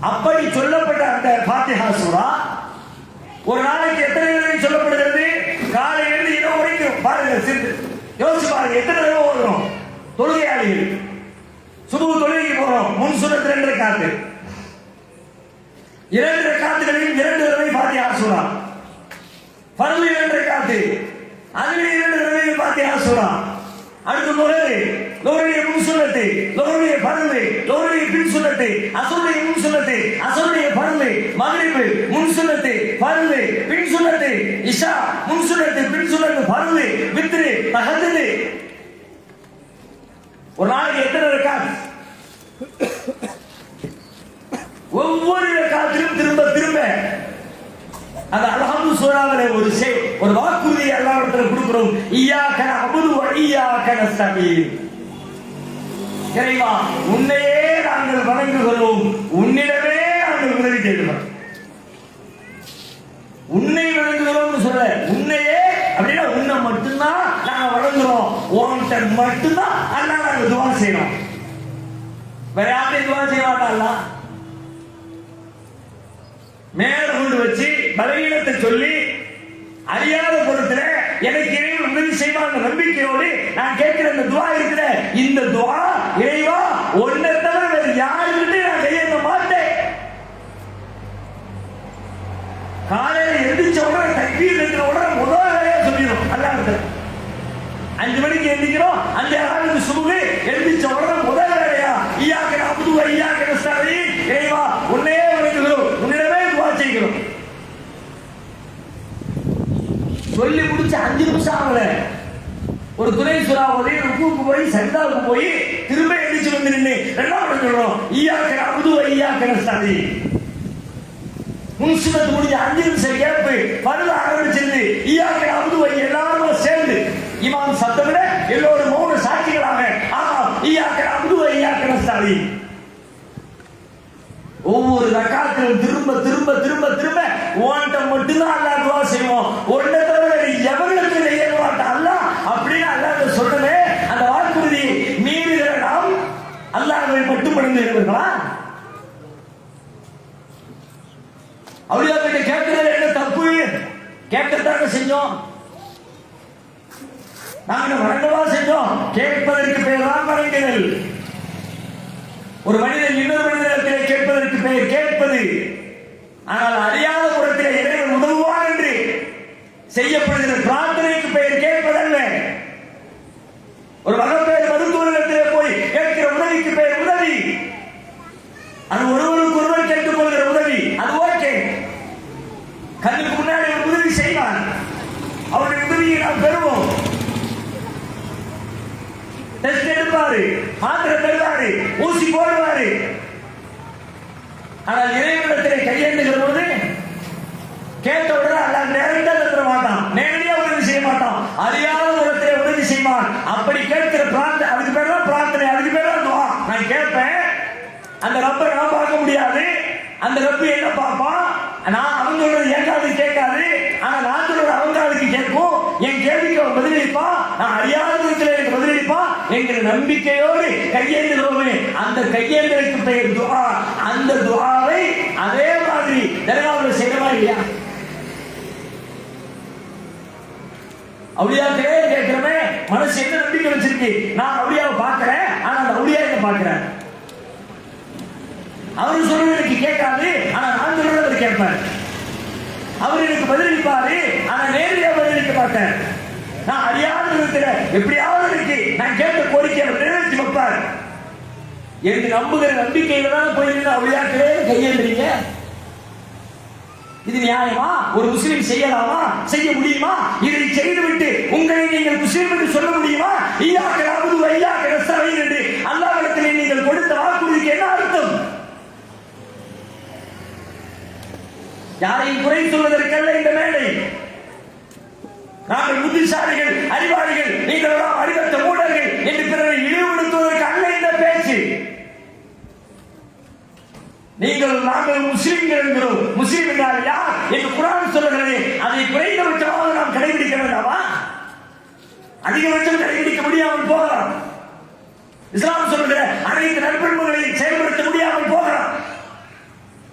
அப்படி சொல்லப்பட்ட அந்த ஃபாத்திஹா சூரா ஒரு நாளைக்கு எத்தனை தடவை சொல்லப்படுகிறது? காலையிலிருந்து இரவு வரைக்கும் பாருங்க, யோசிச்சு பாருங்க எத்தனை தடவை ஓடுறோம். தொழுகையாளிகள் சுபஹ் தொழுகைக்கு போறோம், முன் சுன்னத் 2 ரக்காத்து, 2 ரக்காத்துகளில் 2 தடவை ஃபாத்திஹா சூரா, ஃபர்லு 2 ரக்காத்து, அதிலே 2 தடவை ஃபாத்திஹா சூரா. அடுத்து லோஹருடைய முன் சுன்னத்து, லோஹருடைய ஃபர்லு, லோஹருடைய பின் சுன்னத்து, அஸ்ருடைய முன் சுன்னத்து, அஸ்ருடைய ஃபர்லு, மக்ரிப் முன் சுன்னத்து, ஃபர்லு, பின் சுன்னத்து, இஷா முன் சுன்னத்து, பின் சுன்னத்து, ஃபர்லு, வித்ர், தஹஜ்ஜுத். ஒரு நாளைக்கு எத்தனை ரக்காத்? ஒவ்வொரு ரக்காத்திலும் திரும்ப திரும்ப அந்த அல்ஹம்து சூராவிலே ஒரு வாக்குறுதி அல்லாஹ்விடத்தில் கொடுக்கிறோம். இய்யாக நஅபுது வ இய்யாக நஸ்தஈன். இறைவா உன்னையே நாங்கள் வணங்குகிறோம், உன்னிடமே நாங்கள் உதவி தேடுகிறோம். உன்னை வணங்குகிறோம் சொல்ல, உன்னையே அப்படின்னா உன்னை மட்டும்தான் நாங்க வணங்குறோம், உன்கிட்ட மட்டும்தான் அல்லாஹ் நாங்க துஆ செய்யறோம். வேற யாரையும் துஆ செய்ய மாட்டாங்களா? மேல கொண்டு வச்சு பலவீனத்தை சொல்லி அறியாத பொருட்கள எனக்கு இறைவன் உதவி செய்வாங்க நம்பிக்கையோடு நான் கேட்கிற இந்த துஆ இருக்கிற இந்த துஆ, இறைவா உன்னை தவிர வேற யாருக்கிட்ட நான் கையேற்ற மாட்டேன். காலையில எந்திரிச்ச உடனே தக்பீர் இருக்கிற உடனே முதல் வேலையா சொல்லிடும் அல்லாஹ்விடத்தில். 5 மணிக்கு 5 நிமிஷம் ஆகல. ஒரு துணை சுறாவதி ருக்குக்கு போய் சஜ்தாவுக்கு போய் திரும்ப எந்திரிச்சு வந்து நின்று ரெண்டாவது சொல்றோம் ஈயாக்க நஅபுது வ ஈயாக்க நஸ்தஈன். முன்சுனத் முடிஞ்ச 5 நிமிஷம் கேப்பு பருவ ஆரம்பிச்சிருந்து ஈயாக்க நஅபுது வ எல்லாரும் சேர்ந்து இமாம் சத்தமிட எல்லோரும் மௌன சாட்சிகளாக ஆமா ஈயாக்க நஅபுது வ ஈயாக்க நஸ்தஈன். ஒவ்வொரு ரக்காத்திலும் திரும்ப திரும்ப திரும்ப திரும்ப ஓன்ட்ட மட்டும்தான் அல்லாஹ் துஆ செய்வோம். ஒன்றை தவிர எவர்களுக்கு செய்ய மாட்டான் அல்லாஹ் அப்படின்னு அல்லாஹ் சொல்லவே அந்த வாக்குறுதி மீறுகிற நாம் அல்லாஹ்வை மட்டுப்படுத்தி இருக்கிறீர்களா? அவளியா கிட்ட கேட்கிறது என்ன தப்பு? கேட்கத்தாங்க செஞ்சோம். நாங்க வணங்கவா செஞ்சோம்? கேட்பதற்கு பேர் தான் வணங்குதல். ஒரு மனிதன் இன்னொரு மனிதனிடத்திலே கேட்பதற்கு பெயர் கேட்பது. ஆனால் அறியாத புறத்திலே இறைவன் உதவுவான் என்று செய்யப்படுகிற பிரார்த்தனைக்கு பெயர் கேட்பதல்ல. ஒரு மகப்பேறு மருத்துவரிடத்திலே போய் கேட்கிற உதவிக்கு பெயர் உதவி. அது ஒருவருக்கு ஒருவர் கேட்டுக் கொள்கிற உதவி, அது ஓகே. கண்ணுக்கு முன்னாடி ஒரு உதவி செய்வான், அவருடைய உதவியை நாம் பெறுவோம். டெஸ்ட் எடுப்பாரு, மாத்திரை தருவாரு, ஊசி போடுவாரு. ஆனால் இறைவனிடத்திலே கையேந்துகிற போது கேட்ட உடனே அல்லாஹ் நேரடியாக தர மாட்டான், நேரடியாக உதவி செய்ய மாட்டான், அறியாத உலகத்திலே உதவி செய்வான். அப்படி கேட்கிற பிரார்த்தனை, அதுக்கு பேர் தான் பிரார்த்தனை, அதுக்கு பேர் தான் துஆ. நான் கேட்பேன், அந்த ரப்பை நான் பார்க்க முடியாது, அந்த ரப்பு என்ன பார்ப்பான்? நான் அவங்க சொல்றது கேட்காது கேட்காது, ஆனா நான் சொல்றது அவங்க அதுக்கு கேட்கும். என் கேள்விக்கு அவன் பதிலளிப்பான், நான் அறியாத விதத்தில் எனக்கு பதிலளிப்பான் என்கிற நம்பிக்கையோடு கையேந்துகிறோமே, அந்த கையேந்தலுக்கு பெயர் துஆ. அந்த துஆவை அதே மாதிரி தர்காவில் செய்யறமா இல்லையா? அவுலியாக்களே கேட்கிறமே, மனசு என்ன நம்பிக்கை வச்சிருக்கு? நான் அவுலியாவை பார்க்கிறேன், ஆனா அந்த அவுலியா என்ன பார்க்கிறேன்? அவரு சொல்றது எனக்கு கேட்காது, ஆனா நான் சொல்றது அவர் கேட்பார். அவர் எனக்கு பதிலளிப்பாரு, ஆனா நேரடியாக பதிலளிக்க மாட்டேன். நான் அறியாத விதத்துல எப்படியாவது இருக்கு, நான் கேட்ட கோரிக்கையை நிறைவேற்றி வைப்பார் என்று நம்புகிற நம்பிக்கையில தான் போயிருந்த அவுலியாக்களே கையேந்துறீங்க. இது நியாயமா? ஒரு முஸ்லிம் செய்யலாமா? செய்ய முடியுமா? இதை செய்துவிட்டு உங்களை நீங்கள் முஸ்லிம் என்று சொல்ல முடியுமா? ஈயாக்க நஅபுது வ ஈயாக்க நஸ்தஈன் என்று அல்லாஹ்விடத்திலே நீங்கள் கொடுத்த வாக்குறுதிக்கு என்ன அர்த்தம்? யாரையும் குறை சொல்வதற்கல்ல இந்த மேடை. நாங்கள் புத்திசாலிகள், அறிவாளிகள், நீங்கள் அறிவற்ற மூடர்கள் என்று பிறரை இழிவுபடுத்துவதற்கு அல்ல இந்த பேச்சு. நீங்கள் நாங்கள் முஸ்லிம்கள் என்கிறோம். முஸ்லிம் என்றால் யார் என்று குர்ஆன் சொல்லுகிறது. அதை குறைந்தபட்சமாக நாம் கடைபிடிக்க வேண்டாமா? அதிகபட்சம் கடைபிடிக்க முடியாமல் போகலாம். இஸ்லாம் சொல்லுகிற அனைத்து நற்பண்புகளையும் செயல்படுத்த முடியாமல் போகலாம்.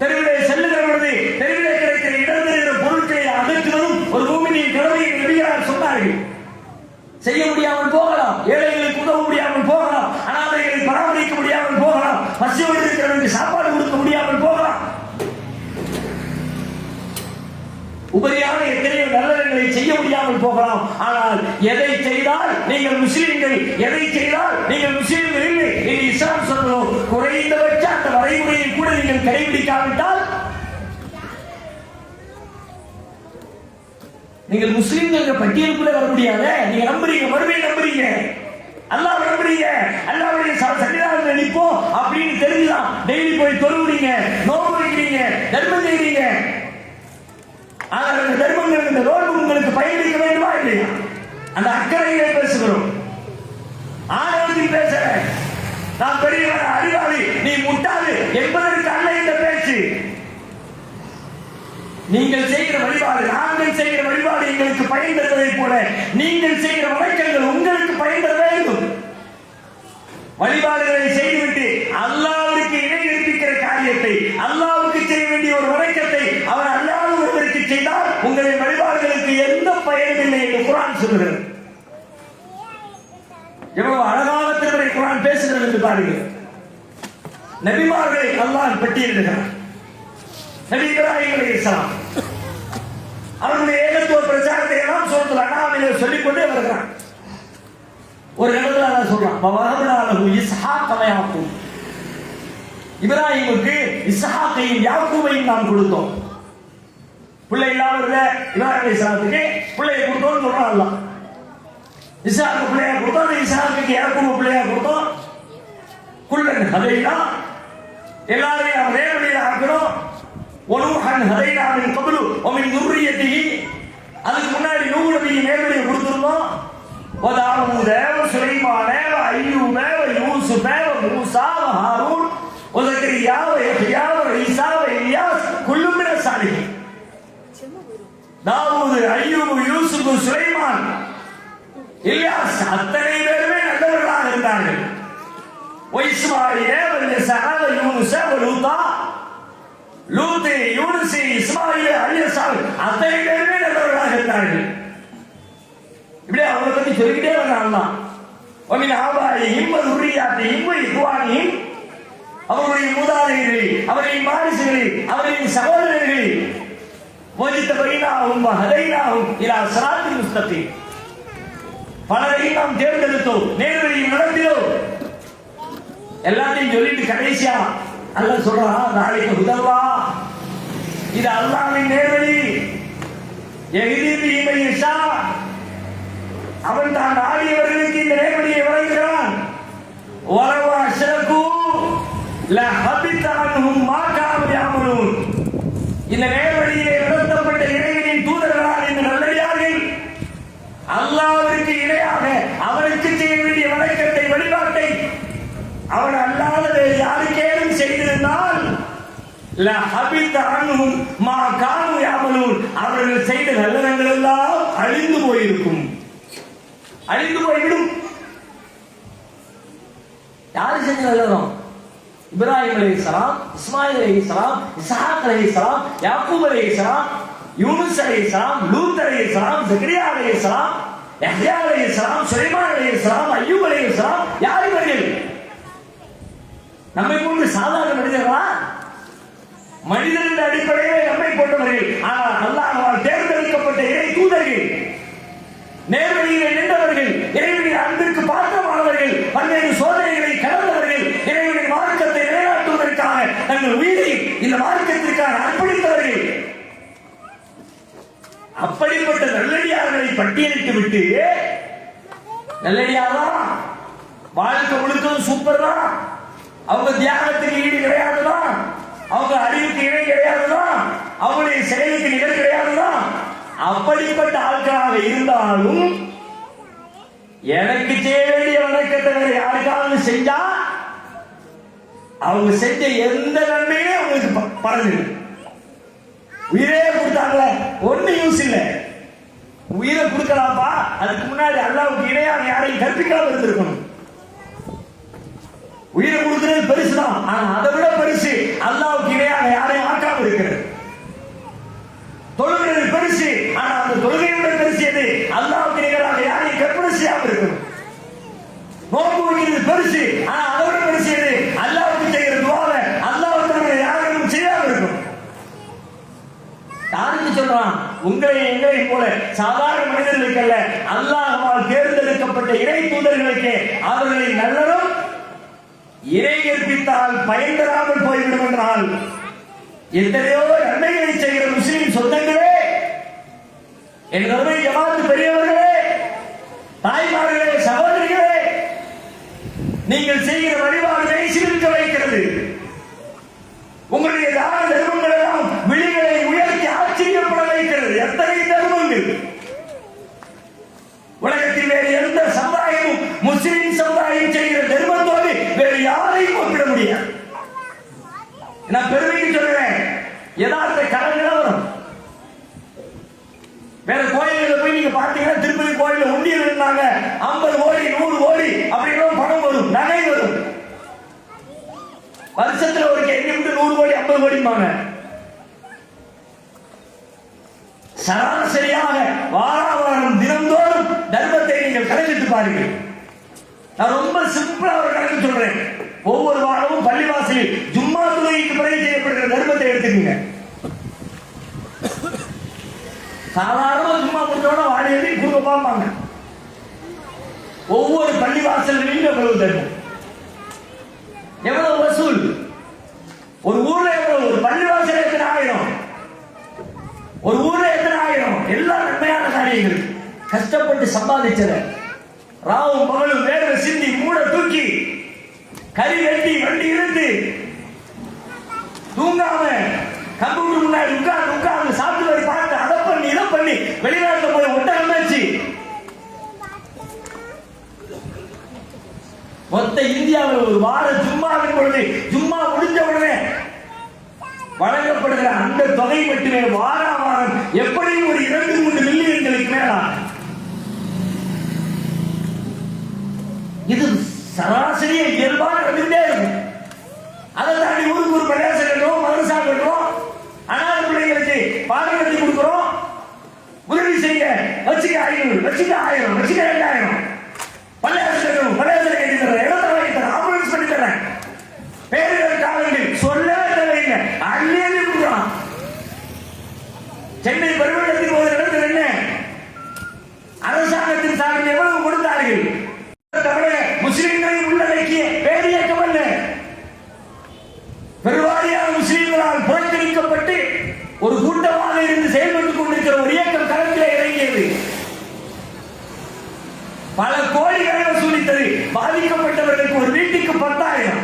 தெருவிலே செல்லுகிற பொழுது தெருவிலே கிடைக்கிற இடம்பெறுகிற பொருட்களை அகற்றுவதும் ஒரு மூமினின் கடமை என்று நபிகளார் சொன்னார்கள். செய்ய முடியாமல் போகலாம், ஏழைகளுக்கு உதவ முடியாமல் போகலாம், அனாதைகளை பராமரிக்க முடியாமல் போகலாம், பசியோடு இருக்கிறவர்களுக்கு சாப்பாடு கொடுக்க முடியாமல் போகலாம். உபரியான எத்தனையோ நல்லறங்களை செய்ய முடியாமல் போகலாம். ஆனால் எதை செய்தால் நீங்கள் முஸ்லிம்கள், எதை செய்தால் நீங்கள் முஸ்லிம்கள் இல்லை என்று இஸ்லாம் சொல்றோம். குறைந்தபட்ச அந்த வரைமுறையை கூட நீங்கள் கடைபிடிக்காவிட்டால் நீங்கள் முஸ்லிம்கள் பட்டியலுக்குள்ளே வர முடியாத. நீங்க நம்புறீங்க, மறுபடியும் நம்புறீங்க, அல்லாஹ் நம்புறீங்க, அல்லாஹ்வுடைய சன்னிதானத்தில் நிற்போம் அப்படின்னு தெரிஞ்சுதான் டெய்லி போய் தொழுகிறீங்க, நோன்பு வைக்கிறீங்க, தர்மம் செய்றீங்க. ஆனால் அந்த தர்மங்கள், இந்த நோன்பு உங்களுக்கு பயனளிக்க வேண்டுமா இல்லையா? அந்த அக்கறையிலே பேசுகிறோம், ஆணவத்தில் பேசுற. நான் பெரியவன், அறிவாளி, நீ முட்டாளு என்பதற்கு அல்ல இந்த பேச்சு. நீங்கள் செய்கிற வழிபாடு, நாங்கள் செய்கிற வழிபாடு எங்களுக்கு பயன் தருவதை போல நீங்கள் செய்கிற வணக்கங்கள் உங்களுக்கு பயன் தர வேண்டும். வழிபாடுகளை செய்துவிட்டு அல்லாஹ்வுக்கு இணை கற்பிக்கிற காரியத்தை, அல்லாஹ்வுக்கு செய்ய வேண்டிய ஒரு வணக்கத்தை அவர் அல்லாஹ் ஒருவருக்கு செய்தால் உங்களின் வழிபாடுகளுக்கு எந்த பயனும் இல்லை என்று குர்ஆன் சொல்கிறது. எவ்வளவு அழகாக திருமறை குர்ஆன் பேசுகிறது என்று பாருங்கள். நபிமார்களை அல்லாஹ் பட்டியலிடுகிறார். நபி இப்ராஹிம் அலைஹிஸ்ஸலாம் அவருடைய ஏகத்துவ பிரச்சாரத்தை எல்லாம் சூரத்துல் அன்ஆமிலே சொல்லிக் கொண்டே வருகிறார். ஒரு இடத்துல அல்லாஹ் சொல்றான், வவஹப்னா லஹு இஸ்ஹாக வ யாக்கூப். இப்ராஹிமுக்கு இஸ்ஹாக்கையும் யாக்கூபையும் நாம் கொடுத்தோம். பிள்ளை இல்லாம இருந்த இப்ராஹிம் அலைஹிஸ்ஸலாத்துக்கு பிள்ளையை கொடுத்தோம்னு சொல்றான் அல்லாஹ். இஸ்ஹாக்கு பிள்ளையா கொடுத்தோம், இஸ்ஹாக்கு யாக்கூபு பிள்ளையா கொடுத்தோம். குல்லன் ஹதைனா, எல்லாரையும் அவன் நேர்வழியில் ஆக்கணும். ஒனூஹன் ஹதைனா மின் கப்லு வ மின் ذُرِّيَّتِهِ, அதுக்கு முன்னாடி நூஹ் நபிக்கு நேர்வழியை கொடுத்திருந்தோம். وَدَاوُودَ وَسُلَيْمَانَ وَأَيُّوبَ وَيُوسُفَ وَمُوسَى وَهَارُونَ وَزَكَرِيَّا وَيَحْيَى وَعِيسَى وَإِلْيَاسَ كُلٌّ مِنَ الصَّالِحِينَ. தாவூது, அய்யூப், யூசுப், சுலைமான், இல்யாஸ் அத்தனை பேருமே நல்லவர்களாக இருந்தார்கள். இஸ்மாயில, வல்யஸா, யூனுஸ, வலூதா, லூத், யூனுஸ், இஸ்மாயில, அல்யஸா அத்தனை பேருமே நல்லவர்களாக இருந்தார்கள். இப்படி அவங்களை பத்தி சொல்லிக்கிட்டே வந்தாங்க. ஒமின் ஆபாயிஹிம் வ ذُرِّيَّاتِهِم வ இஹ்வானிஹிம், அவர்களுடைய மூதாதையர்கள், அவர்களின் வாரிசுகள், அவர்களின் சகோதரர்கள், வஜ்தபைனாஹும் வ ஹதைனாஹும் இலா ஸிராத்தில் முஸ்தகீம், பலரையும் நாம் தேர்ந்தெடுத்தோம், நேர்வழியில் நடத்தினோம். எல்லாத்தையும் சொல்லிட்டு கடைசியா அல்லாஹ் சொல்றான், நாளைக்கு ஹுதல்லா, இது அல்லாஹ்வின் நேர்வழி. யஹ்தி பிஹி மன் யஷா, அவன் தான் நாடியவர்களுக்கு இந்த நேர்வழியை வழங்குகிறான். வலவ் அஷ்ரகு லஹபித அன்ஹும் மா கானூ யஅமலூன், இந்த நேர்வழியிலே நடத்தப்பட்ட இறைவனின் தூதர்களால் இந்த நல்லடியார்கள் அல்லாஹ்விற்கு இணையாக அவனுக்கு செய்ய வேண்டிய வணக்கத்தை, வழிபாட்டை அவன் அல்லாத வேறு யாருக்கேனும் செய்திருந்தால் லஹபித அன்ஹும் மா கானூ யஅமலூன், அவர்கள் செய்த நல்லறங்கள் எல்லாம் அழிந்து போயிருக்கும், அழிந்து போய்விடும். யாரு செஞ்ச நல்லறம்? இப்ராஹிம் அலைஹிஸ்ஸலாம், இஸ்மாயில் அலைஹிஸ்ஸலாம், இஸ்ஹாக் அலைஹிஸ்ஸலாம், யாக்கூப் அலைஹிஸ்ஸலாம், யூனுஸ் அலைஹிஸ்ஸலாம், லூத் அலைஹிஸ்ஸலாம், ஜக்கரியா அலைஹிஸ்ஸலாம், யஹ்யா அலைஹிஸ்ஸலாம், சுலைமான் அலைஹிஸ்ஸலாம், அய்யூப் அலைஹிஸ்ஸலாம். யார் இவர்கள்? நம்மை போன்ற சாதாரண மனிதர்களா? மனிதனின் அடிப்படையிலே நம்மை போன்றவர்கள். ஆனால் அல்லாஹ்வால் தேர்ந்தெடுக்கப்பட்ட இறை தூதர்கள், நேர்வழியிலே நின்றவர்கள், இறைவனின் அன்பிற்கு பாத்திரமானவர்கள், பல்வேறு சோதனைகளை கடந்தவர்கள், இறைவனின் மார்க்கத்தை நிலைநாட்டுவதற்காக தங்கள் உயிரை இந்த மார்க்கத்திற்காக அர்ப்பணித்தவர்கள். அப்படிப்பட்ட நல்லடியார்களை பட்டியலிட்டு விட்டு, நல்லடியாரா வாழ்க்கை முழுக்கவும் சூப்பர் தான், அவங்க தியாகத்துக்கு ஈடு கிடையாதுதான், அவங்க அறிவுக்கு இணை கிடையாதுதான், அவங்களுடைய செயலுக்கு நிகழ் கிடையாதுதான். அப்படிப்பட்ட ஆட்களாக இருந்தாலும் எனக்கு செய்ய வேண்டிய வணக்கத்தை வேற யாருக்காவது செஞ்சா அவங்க செஞ்ச எந்த நன்மையுமே அவங்களுக்கு பலனில்லை. உயிரே கொடுத்தாங்க, ஒண்ணு யூஸ் இல்லை. உயிரை கொடுக்கலாம்ப்பா, அதுக்கு முன்னாடி அல்லாஹ்வுக்கு இணையாக யாரையும் கற்பிக்காம இருந்திருக்கணும். உயிரை கொடுக்கிறது பெருசுதான், ஆனா அதை விட பெருசு அல்லாஹ்வுக்கு இணையாக யாரையும் ஆக்காம இருக்கிறது. தொழுகிறது பெருசு, ஆனா அந்த தொழுகையை விட பெருசு எது? அல்லாஹ்வுக்கு நிகராக யாரையும் கற்பனை செய்யாம இருக்கணும். நோன்பு வைக்கிறது பெருசு, ஆனா அதை விட பெருசு எது? அல்லாஹ்வுக்கு செய்கிற துஆவை அல்லாஹ்வுக்கு யாரையும் செய்யாம இருக்கணும். யாருக்கு சொல்றான்? உங்களை எங்களை போல சாதாரண மனிதர்களுக்கு அல்ல, அல்லாஹ்வால் தேர்ந்தெடுக்கப்பட்ட இறை தூதர்களுக்கு அவர்களின் நல்லரும் இறை கற்பித்தால் பயன் தராமல் போய்விடும் என்றால் எத்தனையோ நன்மைகளை செய்கிற முஸ்லிம் சொந்தங்களே, என் அருமை ஜமாத் பெரியவர்களே, தாய்மார்களே, சகோதரிகளே, நீங்கள் செய்கிற வழிபாடுகளை சிரிக்க வைக்கிறது. உங்களுடைய தான தர்மங்கள் எல்லாம் விழிகளை உயர்த்தி ஆச்சரியப்பட வைக்கிறது. எத்தனை தர்மங்கள்! உலகத்தில் வேறு எந்த சமுதாயமும் முஸ்லிம் சமுதாயம் செய்கிற தர்மத்தோடு வேறு யாரையும் ஒப்பிட முடியாது. நான் பெருமைக்கு சொல்றேன், யதார்த்த கடன் வரும். வேற கோயில்களில் போய் நீங்க பாத்தீங்கன்னா, திருப்பதி கோயில உண்டியல் இருந்தாங்க 50 கோடி 100 கோடி அப்படின்னு பணம் வரும், நகை வரும். வருஷத்துல ஒரு கேள்வி 100 கோடி 50 கோடிம்பாங்க. சராசரியாக வாராவாரம் தினந்தோறும் தர்மத்தை நீங்கள் கணக்கிட்டு பாருங்கள். நான் ரொம்ப சிம்பிளா ஒரு கணக்கு சொல்றேன். ஒவ்வொரு வாரமும் பள்ளிவாசலில் ஜும்மா தொழுகைக்கு பிறகு செய்யப்படுகிற தர்மத்தை எடுத்துக்கீங்க. சாதாரண ஜும்மா முடிஞ்சோட வாடி எழுதி கொடுக்க பார்ப்பாங்க. ஒவ்வொரு பள்ளிவாசல்களிலும் எவ்வளவு தர்மம், எவ்வளவு வசூல், ஒரு ஊர்ல எவ்வளவு, ஒரு பள்ளிவாசல் எத்தனை ஆயிரம், ஒரு கஷ்டப்பட்டு சம்பாதிச்சத ராவும் பகலும் வேர்வை சிந்தி மூட தூக்கி கறி வெட்டி வண்டி இருந்து தூங்காம கம்ப்யூட்டர் முன்னாடி உட்கார்ந்து சாப்பிட்டு பார்த்து அதை பண்ணி இதை பண்ணி வெளிநாட்டுல போய் ஒட்டகம் வச்சு மொத்த இந்தியாவில் ஒரு வார ஜும்மாவின் பொழுது ஜும்மா முடிஞ்ச உடனே வழங்கப்படுகிற அந்த தொகை மட்டுமே வாரம் எப்படியும் ஒரு 2-3 மில்லியன்களுக்கு மேல. இது சராசரியா இயல்பாக நடந்துட்டே இருக்கும். அதை தாண்டி ஊருக்கு ஒரு பிரதேசம் கட்டுறோம், மதரசா கட்டுறோம், அனாதை பிள்ளைகளுக்கு பாடம் கட்டி கொடுக்கிறோம், உதவி செய்ய வச்சுக்க 500, வச்சுக்க 1000, வச்சுக்க 2000, பள்ளியாசம் கட்டணும், பள்ளியாசம் கட்டி தரேன், இடத்தை வாங்கி தரேன், ஆம்புலன்ஸ் பண்ணி தரேன், பேரிடர் காலங்கள் சொல்லவே தேவையில்லை, அள்ளி கொடுக்குறோம். சென்னை பெருவெள்ளத்தில் ஒரு இடத்தில் என்ன அரசாங்கத்தின் சார்பில் எவ்வளவு கொடுத்தார்கள்? முஸ்லிம்களை உள்ளடக்கிய பேரியக்கம் அல்ல, பெருவாரியான முஸ்லிம்களால் புறக்கணிக்கப்பட்டு ஒரு கூட்டமாக இருந்து செயல்பட்டுக் கொண்டிருக்கிற ஒரு இயக்கம் களத்திலே இறங்கியது. பல கோடிகளை வசூலித்தது. பாதிக்கப்பட்டவர்களுக்கு ஒரு வீட்டுக்கு 10,000.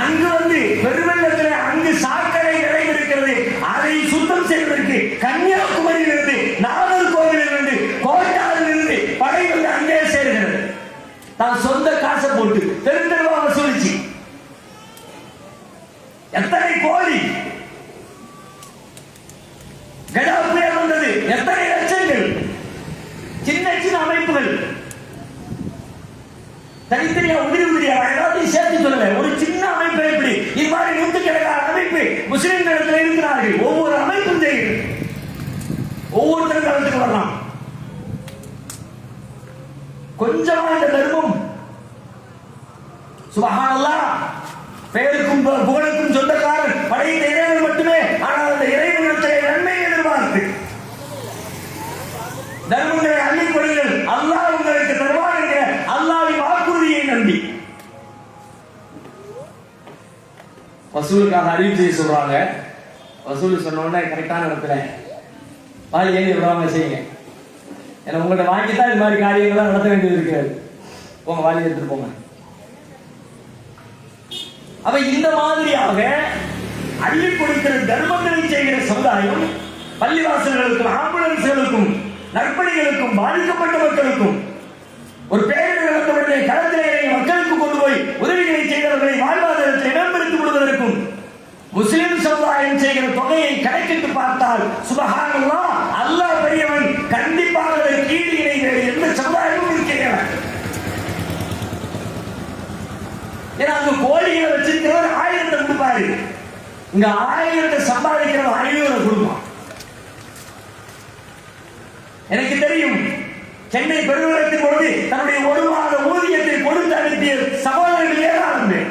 அங்கு வந்து பெருவெள்ளத்தில் அங்கு சாக்கடை நிறைந்திருக்கிறது. அதை சுத்தம் செய்வதற்கு கன்னியாகுமரியிலிருந்து, நாகர்கோவிலிருந்து, கோட்டாரிலிருந்து படை வந்து அங்கே சேர்கிறது. தான் சொந்த காசை போட்டு தெருவா வசூலிச்சு எத்தனை கோடி கஜா புயல் வந்தது, எத்தனை லட்சங்கள். சின்ன சின்ன அமைப்புகள் தனித்தனியா உதிரியா எல்லாத்தையும் சேர்த்து சொல்லல. ஒரு சின்ன அமைப்பு எப்படி இது மாதிரி நூற்றுக்கணக்கான அமைப்பு முஸ்லிம்களிடத்தில் இருக்கிறார்கள். ஒவ்வொரு அமைப்பும் செய்கிறது. ஒவ்வொருத்தரும் கலந்துக்கு வரலாம். கொஞ்சமா இந்த தர்மம் சுபஹானல்லாஹ், பெயருக்கும் புகழுக்கும் சொந்தக்காரன் படைத்த இறைவன் மட்டுமே. ஆனால் அந்த இறைவனுடைய நன்மையை எதிர்பார்த்து தர்மங்களை அள்ளிக் கொடுங்கள், அல்லாஹ் உங்களுக்கு தருவான் என்கிற அல்லாஹ்வின் வாக்குறுதியை நம்பி வசூலுக்காக அறிவிப்பு செய்ய சொல்றாங்க. வசூல் சொன்ன உடனே கரெக்டான இடத்துல வாங்கி ஏறி விடாம செய்யுங்க. ஏன்னா உங்கள்கிட்ட வாங்கித்தான் இது மாதிரி காரியங்கள்லாம் நடத்த வேண்டியது இருக்கிறது. உங்க வாங்கி எடுத்துட்டு போங்க. அப்ப இந்த மாதிரியாக அள்ளி கொடுக்கிற தர்மங்களை செய்கிற சமுதாயம் பள்ளிவாசல்களுக்கும், ஆம்புலன்ஸ்களுக்கும், நற்பணிகளுக்கும், பாதிக்கப்பட்ட மக்களுக்கும், ஒரு பேரிடர் நடந்தவுடனே களத்திலே மக்களுக்கு கொண்டு போய் உதவிகளை செய்தவர்களை வாழ்வாதாரத்தை மேம்படுத்திக் கொள்வதற்கும் முஸ்லிம் சமுதாயம் செய்கிற தொகையை கணக்கிட்டு பார்த்தால் சுபஹானல்லாஹ், அல்லாஹ் பெரியவன். கண்டிப்பாக அதற்கு ஈடு இணை வேறு எந்த சமுதாயமும் இருக்கிறார். ஏன்னா அங்க கோழிகளை வச்சிருக்கிறவர் 1000 கொடுப்பாரு, இங்க 1000 சம்பாதிக்கிறவர் 500 கொடுப்பான். எனக்கு தெரியும், சென்னை பெருநகரத்தின் பொழுது தன்னுடைய 1 மாத ஊதியத்தை கொடுத்து அனுப்பிய சகோதரர்கள் ஏராளம் பேர்.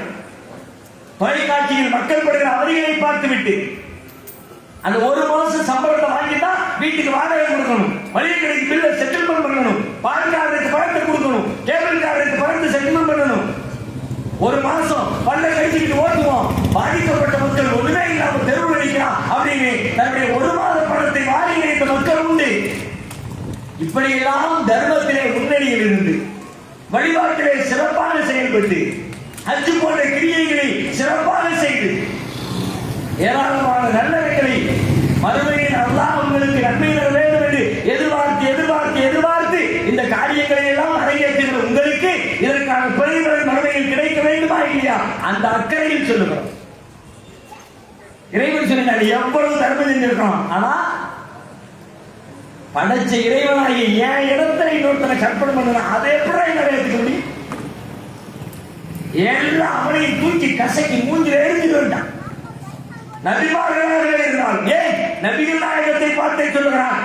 தொலைக்காட்சியில் மக்கள் படுகிற அவதிகளை பார்த்துவிட்டு அந்த 1 மாசம் சம்பளத்தை வாங்கிட்டா வீட்டுக்கு வாடகை கொடுக்கணும், மளிகை கடைக்கு பில்லை செட்டில்மெண்ட் பண்ணணும், பான் கார்டுக்கு பணத்தை கொடுக்கணும், கேபிள் கார்டுக்கு பணத்தை செட்டில்மெண்ட் பண்ணணும். 1 மாசம் பல்ல கழிச்சுக்கிட்டு ஓட்டுவோம். பாதிக்கப்பட்ட மக்கள் ஒண்ணுமே இல்லாம தெருவு அடிக்கிறான் அப்படின்னு தன்னுடைய 1 மாத பணத்தை வாரி வைத்த மக்கள் உண்டு. இப்படியெல்லாம் தர்மத்திலே முன்னணியில் இருந்து வழிபாட்டிலே சிறப்பாக செயல்பட்டு ஹஜ் போன்ற கிரியைகளை சிறப்பாக செய்து ஏராளமான நல்லவைகளை மறுமையில் அல்லாஹ் உங்களுக்கு நன்மை தர வேண்டும் என்று எதிர்பார்த்து இந்த காரியங்களை எல்லாம் அரங்கேற்றுகிற உங்களுக்கு இதற்கான பிரதிபலன் மறுமையில் கிடைக்க வேண்டுமா இல்லையா? அந்த அக்கறையில் சொல்லுகிறோம். இறைவன் சொன்னார், எவ்வளவு தர்மம் செஞ்சிருக்கோம், ஆனா படைச்ச இறைவனாகிய என் இடத்துல இன்னொருத்தனை கற்பனை பண்ண அதை எப்படி நிறைவேற்ற முடியும்? எல்லா அவனையும் தூக்கி கசக்கி மூஞ்சில எரிஞ்சிட்டு வந்துட்டான். நபிமார்களாக இருந்தால் ஏன் நபிகள் நாயகத்தை பார்த்தே சொல்லுகிறான்,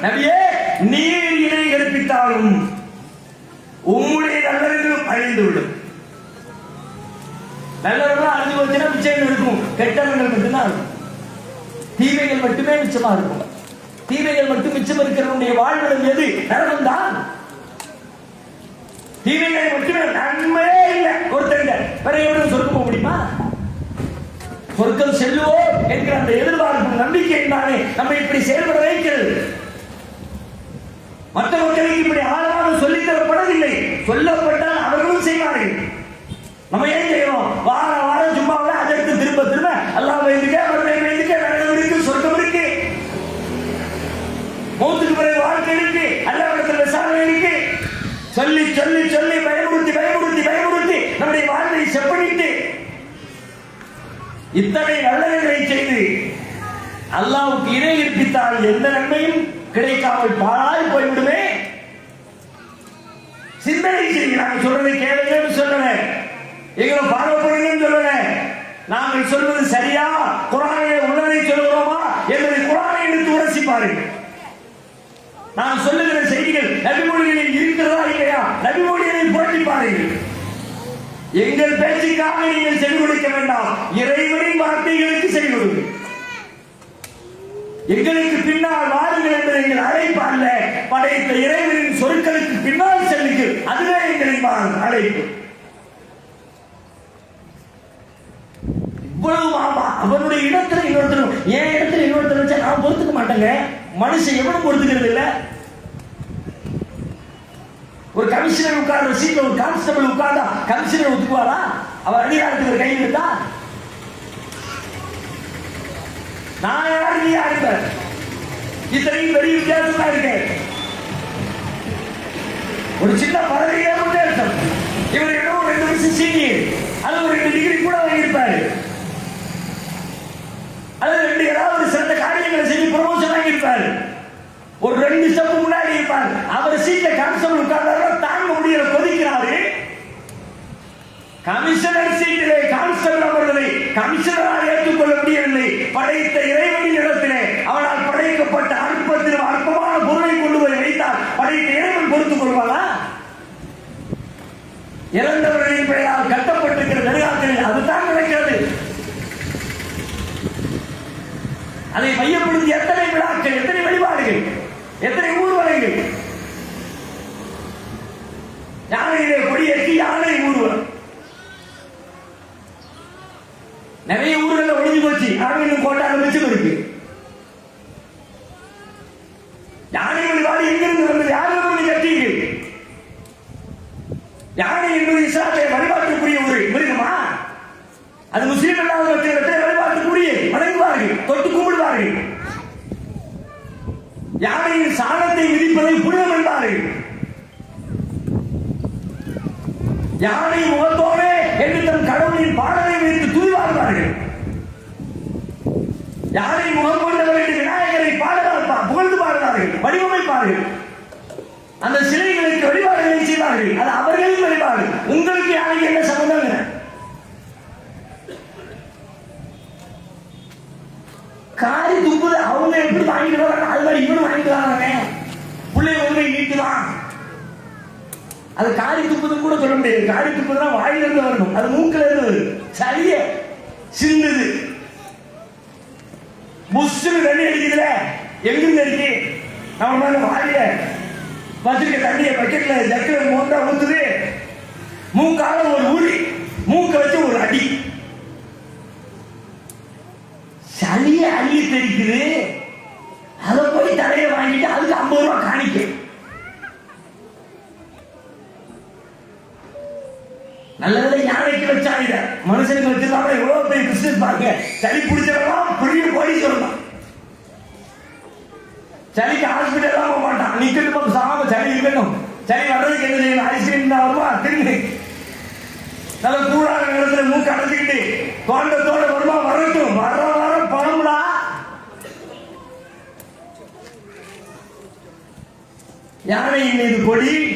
நபியே நீர் இணை கற்பித்தாலும் உம்முடைய நல்லவர்களும் அழிந்துவிடும். நல்லவர்கள் அழிஞ்சு போச்சுன்னா மிச்சம் இருக்கும், கெட்டவர்கள் மட்டும்தான் இருக்கும். தீமைகள் மட்டுமே மிச்சமா இருக்கும். தீமைகள் மட்டும் மிச்சம் இருக்கிறவனுடைய வாழ்விடம் எது? நரகம் தான். தீமைகளை மட்டுமே, நன்மையே இல்லை ஒருத்தங்க வேற எவ்வளவு சொர்க்கம் போக முடியுமா? சொர்க்கம் செல்லுவோம் என்கிற அந்த எதிர்பார்ப்பு நம்பிக்கை தானே நம்ம இப்படி செயல்பட வைக்கிறது. மற்ற மக்களுக்கு இப்படி ஆழமாக சொல்லித் தரப்படவில்லை. சொல்லப்பட்டால் அவர்களும் செய்வார்கள். நம்ம ஏன் செய்யணும்? வார வாரம் சும்மாவே அதற்கு திரும்ப திரும்ப அல்லாஹ் வேண்டிக்க, மறுமை வேண்டிக்க, நரகம் இருக்கு, சொர்க்கம் இருக்கு, மௌத்துக்கு பிறகு வாழ்க்கை இருக்கு, அல்லாஹ்விடத்தில் விசாரணை இருக்கு, சொல்லி சொல்லி சொல்லி பயமுறுத்தி பயமுறுத்தி பயமுறுத்தி நம்முடைய வாழ்வை செப்பனிட்டு இத்தனை நல்லவைகளை செய்து அல்லாஹ்வுக்கு இணை கற்பித்தால் எந்த நன்மையும் கிடைக்காமல் பாழாய் போய்விடுமே. சிந்தனை செய்யுங்க. நாங்கள் சொல்றதை கேளுங்கன்னு சொல்லுவேன், எங்களை ஃபாலோ பண்ணுங்கன்னு சொல்லுவேன். நாங்கள் சொல்வது சரியா, குர்ஆனிலே உள்ளதை சொல்கிறோமா என்பதை குர்ஆனை எடுத்து உரசி பாருங்கள். நான் சொல்லுகிற செய்திகள் நபிமொழிகளில் இருக்கிறதா இல்லையா, நபிமொழிகளை புரட்டி பாருங்கள். எங்கள் பேச்சுக்காக நீங்கள் செவி கொடுக்க வேண்டாம், இறைவனின் வார்த்தைகளுக்கு செவி கொடுங்கள். எங்களுக்கு பின்னால் வாருங்கள் என்பது எங்கள் அழைப்பு அல்ல, படைத்த இறைவனின் சொற்களுக்கு பின்னால் செல்லுங்கள், அதுவே எங்களின் அழைப்பு. இவ்வளவு அவனுடைய இடத்துல இன்னொருத்தரும், என் இடத்துல இன்னொருத்தர் வச்சா நான் பொறுத்துக்க மாட்டேங்க. மனுஷன் எவ்வளவு பொறுத்துக்கிறது இல்ல. ஒரு கமிஷனர் உட்கார்ற சீட்ல ஒரு கான்ஸ்டபிள் உட்கார்ந்தா கமிஷனர் ஒத்துக்குவாரா? அவர் அதிகாரத்துக்கு ஒரு கையில் இருந்தா நான் யாரு நீ யாரு? இத்தனையும் பெரிய வித்தியாசமா இருக்கு. ஒரு சின்ன பதவியே வித்தியாசம். இவர் என்ன 2 வருஷம் சீனியர், அது ஒரு 2 டிகிரி கூட வாங்கியிருப்பாரு, அது 2 ஏதாவது ஒரு சிறந்த காரியங்களை செஞ்சு ப்ரமோஷன் வாங்கியிருப்பாரு, ஒரு 2 ஸ்டெப் முன்னாடி இருப்பார். அவர் சீட்ல கான்ஸ்டபிள் உட்கார்ந்தாரு, தாங்க முடியல, கொதிக்கிறாரு. கமிஷனர் சீட்டிலே கான்ஸ்டபிள் அமர்வதை கமிஷனரால் ஏற்றுக்கொள்ள முடியவில்லை. படைத்த இறைவனின் இடத்திலே அவனால் படைக்கப்பட்ட அற்பத்திலும் அற்பமான பொருளை கொண்டு போய் வைத்தால் படைத்த இறைவன் பொறுத்துக் கொள்வாரா? இறந்தவர்களின் பெயரால் கட்டப்பட்டிருக்கிற நெடுங்காட்டில் அதுதான் நடக்கிறது. அதை மையப்படுத்தி எத்தனை விழாக்கள், எத்தனை வழிபாடுகள், எத்தனை ஊர்வலங்கள். யானையிலே கொடியேற்றி யானை ஊர்வலம் நிறைய ஊர்களில் ஒழிஞ்சு போச்சு. ஆவின் கோட்டாக வச்சு இருக்கு. யானை வழிபாடு எங்கிருந்து வந்தது? யாரும் கட்டீர்கள்? யானை என்பது இஸ்லாத்தை வழிபாட்டுக்குரிய ஒரு மிருகமா? அது முஸ்லீம் அல்லாத வழிபாட்டுக்குரிய, வணங்குவார்கள், தொட்டு கும்பிடுவார்கள். யானையின் சாணத்தை மிதிப்பதை புனிதம் என்பார்கள். யானை முகத்தோடு என்று தன் கடவுளின் பாடலை வைத்து துதிவார்கள். யானை முகம் கொண்டவர் என்று விநாயகரை புகழ்ந்து பாடுவார்கள், வடிவமைப்பார்கள். அந்த சிலைகளுக்கு வழிபாடுகளை செய்வார்கள். அது அவர்களின் வழிபாடு. உங்களுக்கு யானைக்கு என்ன சம்பந்தம்? காரி துப்புது அவங்க எப்படி வாங்கிட்டு வராங்க, அது மாதிரி இவனும் வாங்கிட்டு வராங்க. பிள்ளை ஒன்றை நீட்டுதான். அது காரி துப்புது கூட சொல்ல முடியாது. காரி துப்புதான் வாயிலிருந்து வரணும், அது மூக்கில இருந்து சரிய சின்னது புஷ்னு தண்ணி அடிக்குதுல, எங்கிருந்து அடிக்கு? நம்ம மேல வாயில வச்சிருக்க தண்ணியை பக்கெட்ல ஜக்கில மோந்தா ஊத்துது, மூக்கால ஒரு ஊறி, மூக்க வச்சு ஒரு அடி, சளிய அள்ளி தெரிக்குது. அதை போய் தலையை வாங்கிட்டு அதுக்கு 50 ரூபாய் காணிக்க. நல்லதை யானைக்கு வச்சா இத மனுஷனுக்கு வச்சிருக்காங்க. எவ்வளவு பெரிய பிசினஸ் பாருங்க. சளி பிடிச்சவங்க பெரிய கோடி சொல்லலாம். சளிக்கு ஹாஸ்பிட்டல் தான் போக மாட்டான். நிக்கணும் சாம சளி இருக்கணும். சளி வர்றதுக்கு என்ன செய்யணும்? ஐஸ்கிரீம் தான் வருமா? திரும்பி நல்ல கூடாத நேரத்துல மூக்கு அடைச்சிக்கிட்டு தோண்டத்தோட வருமா? வரட்டும், வர வர பணம்டா. யானையின் மீது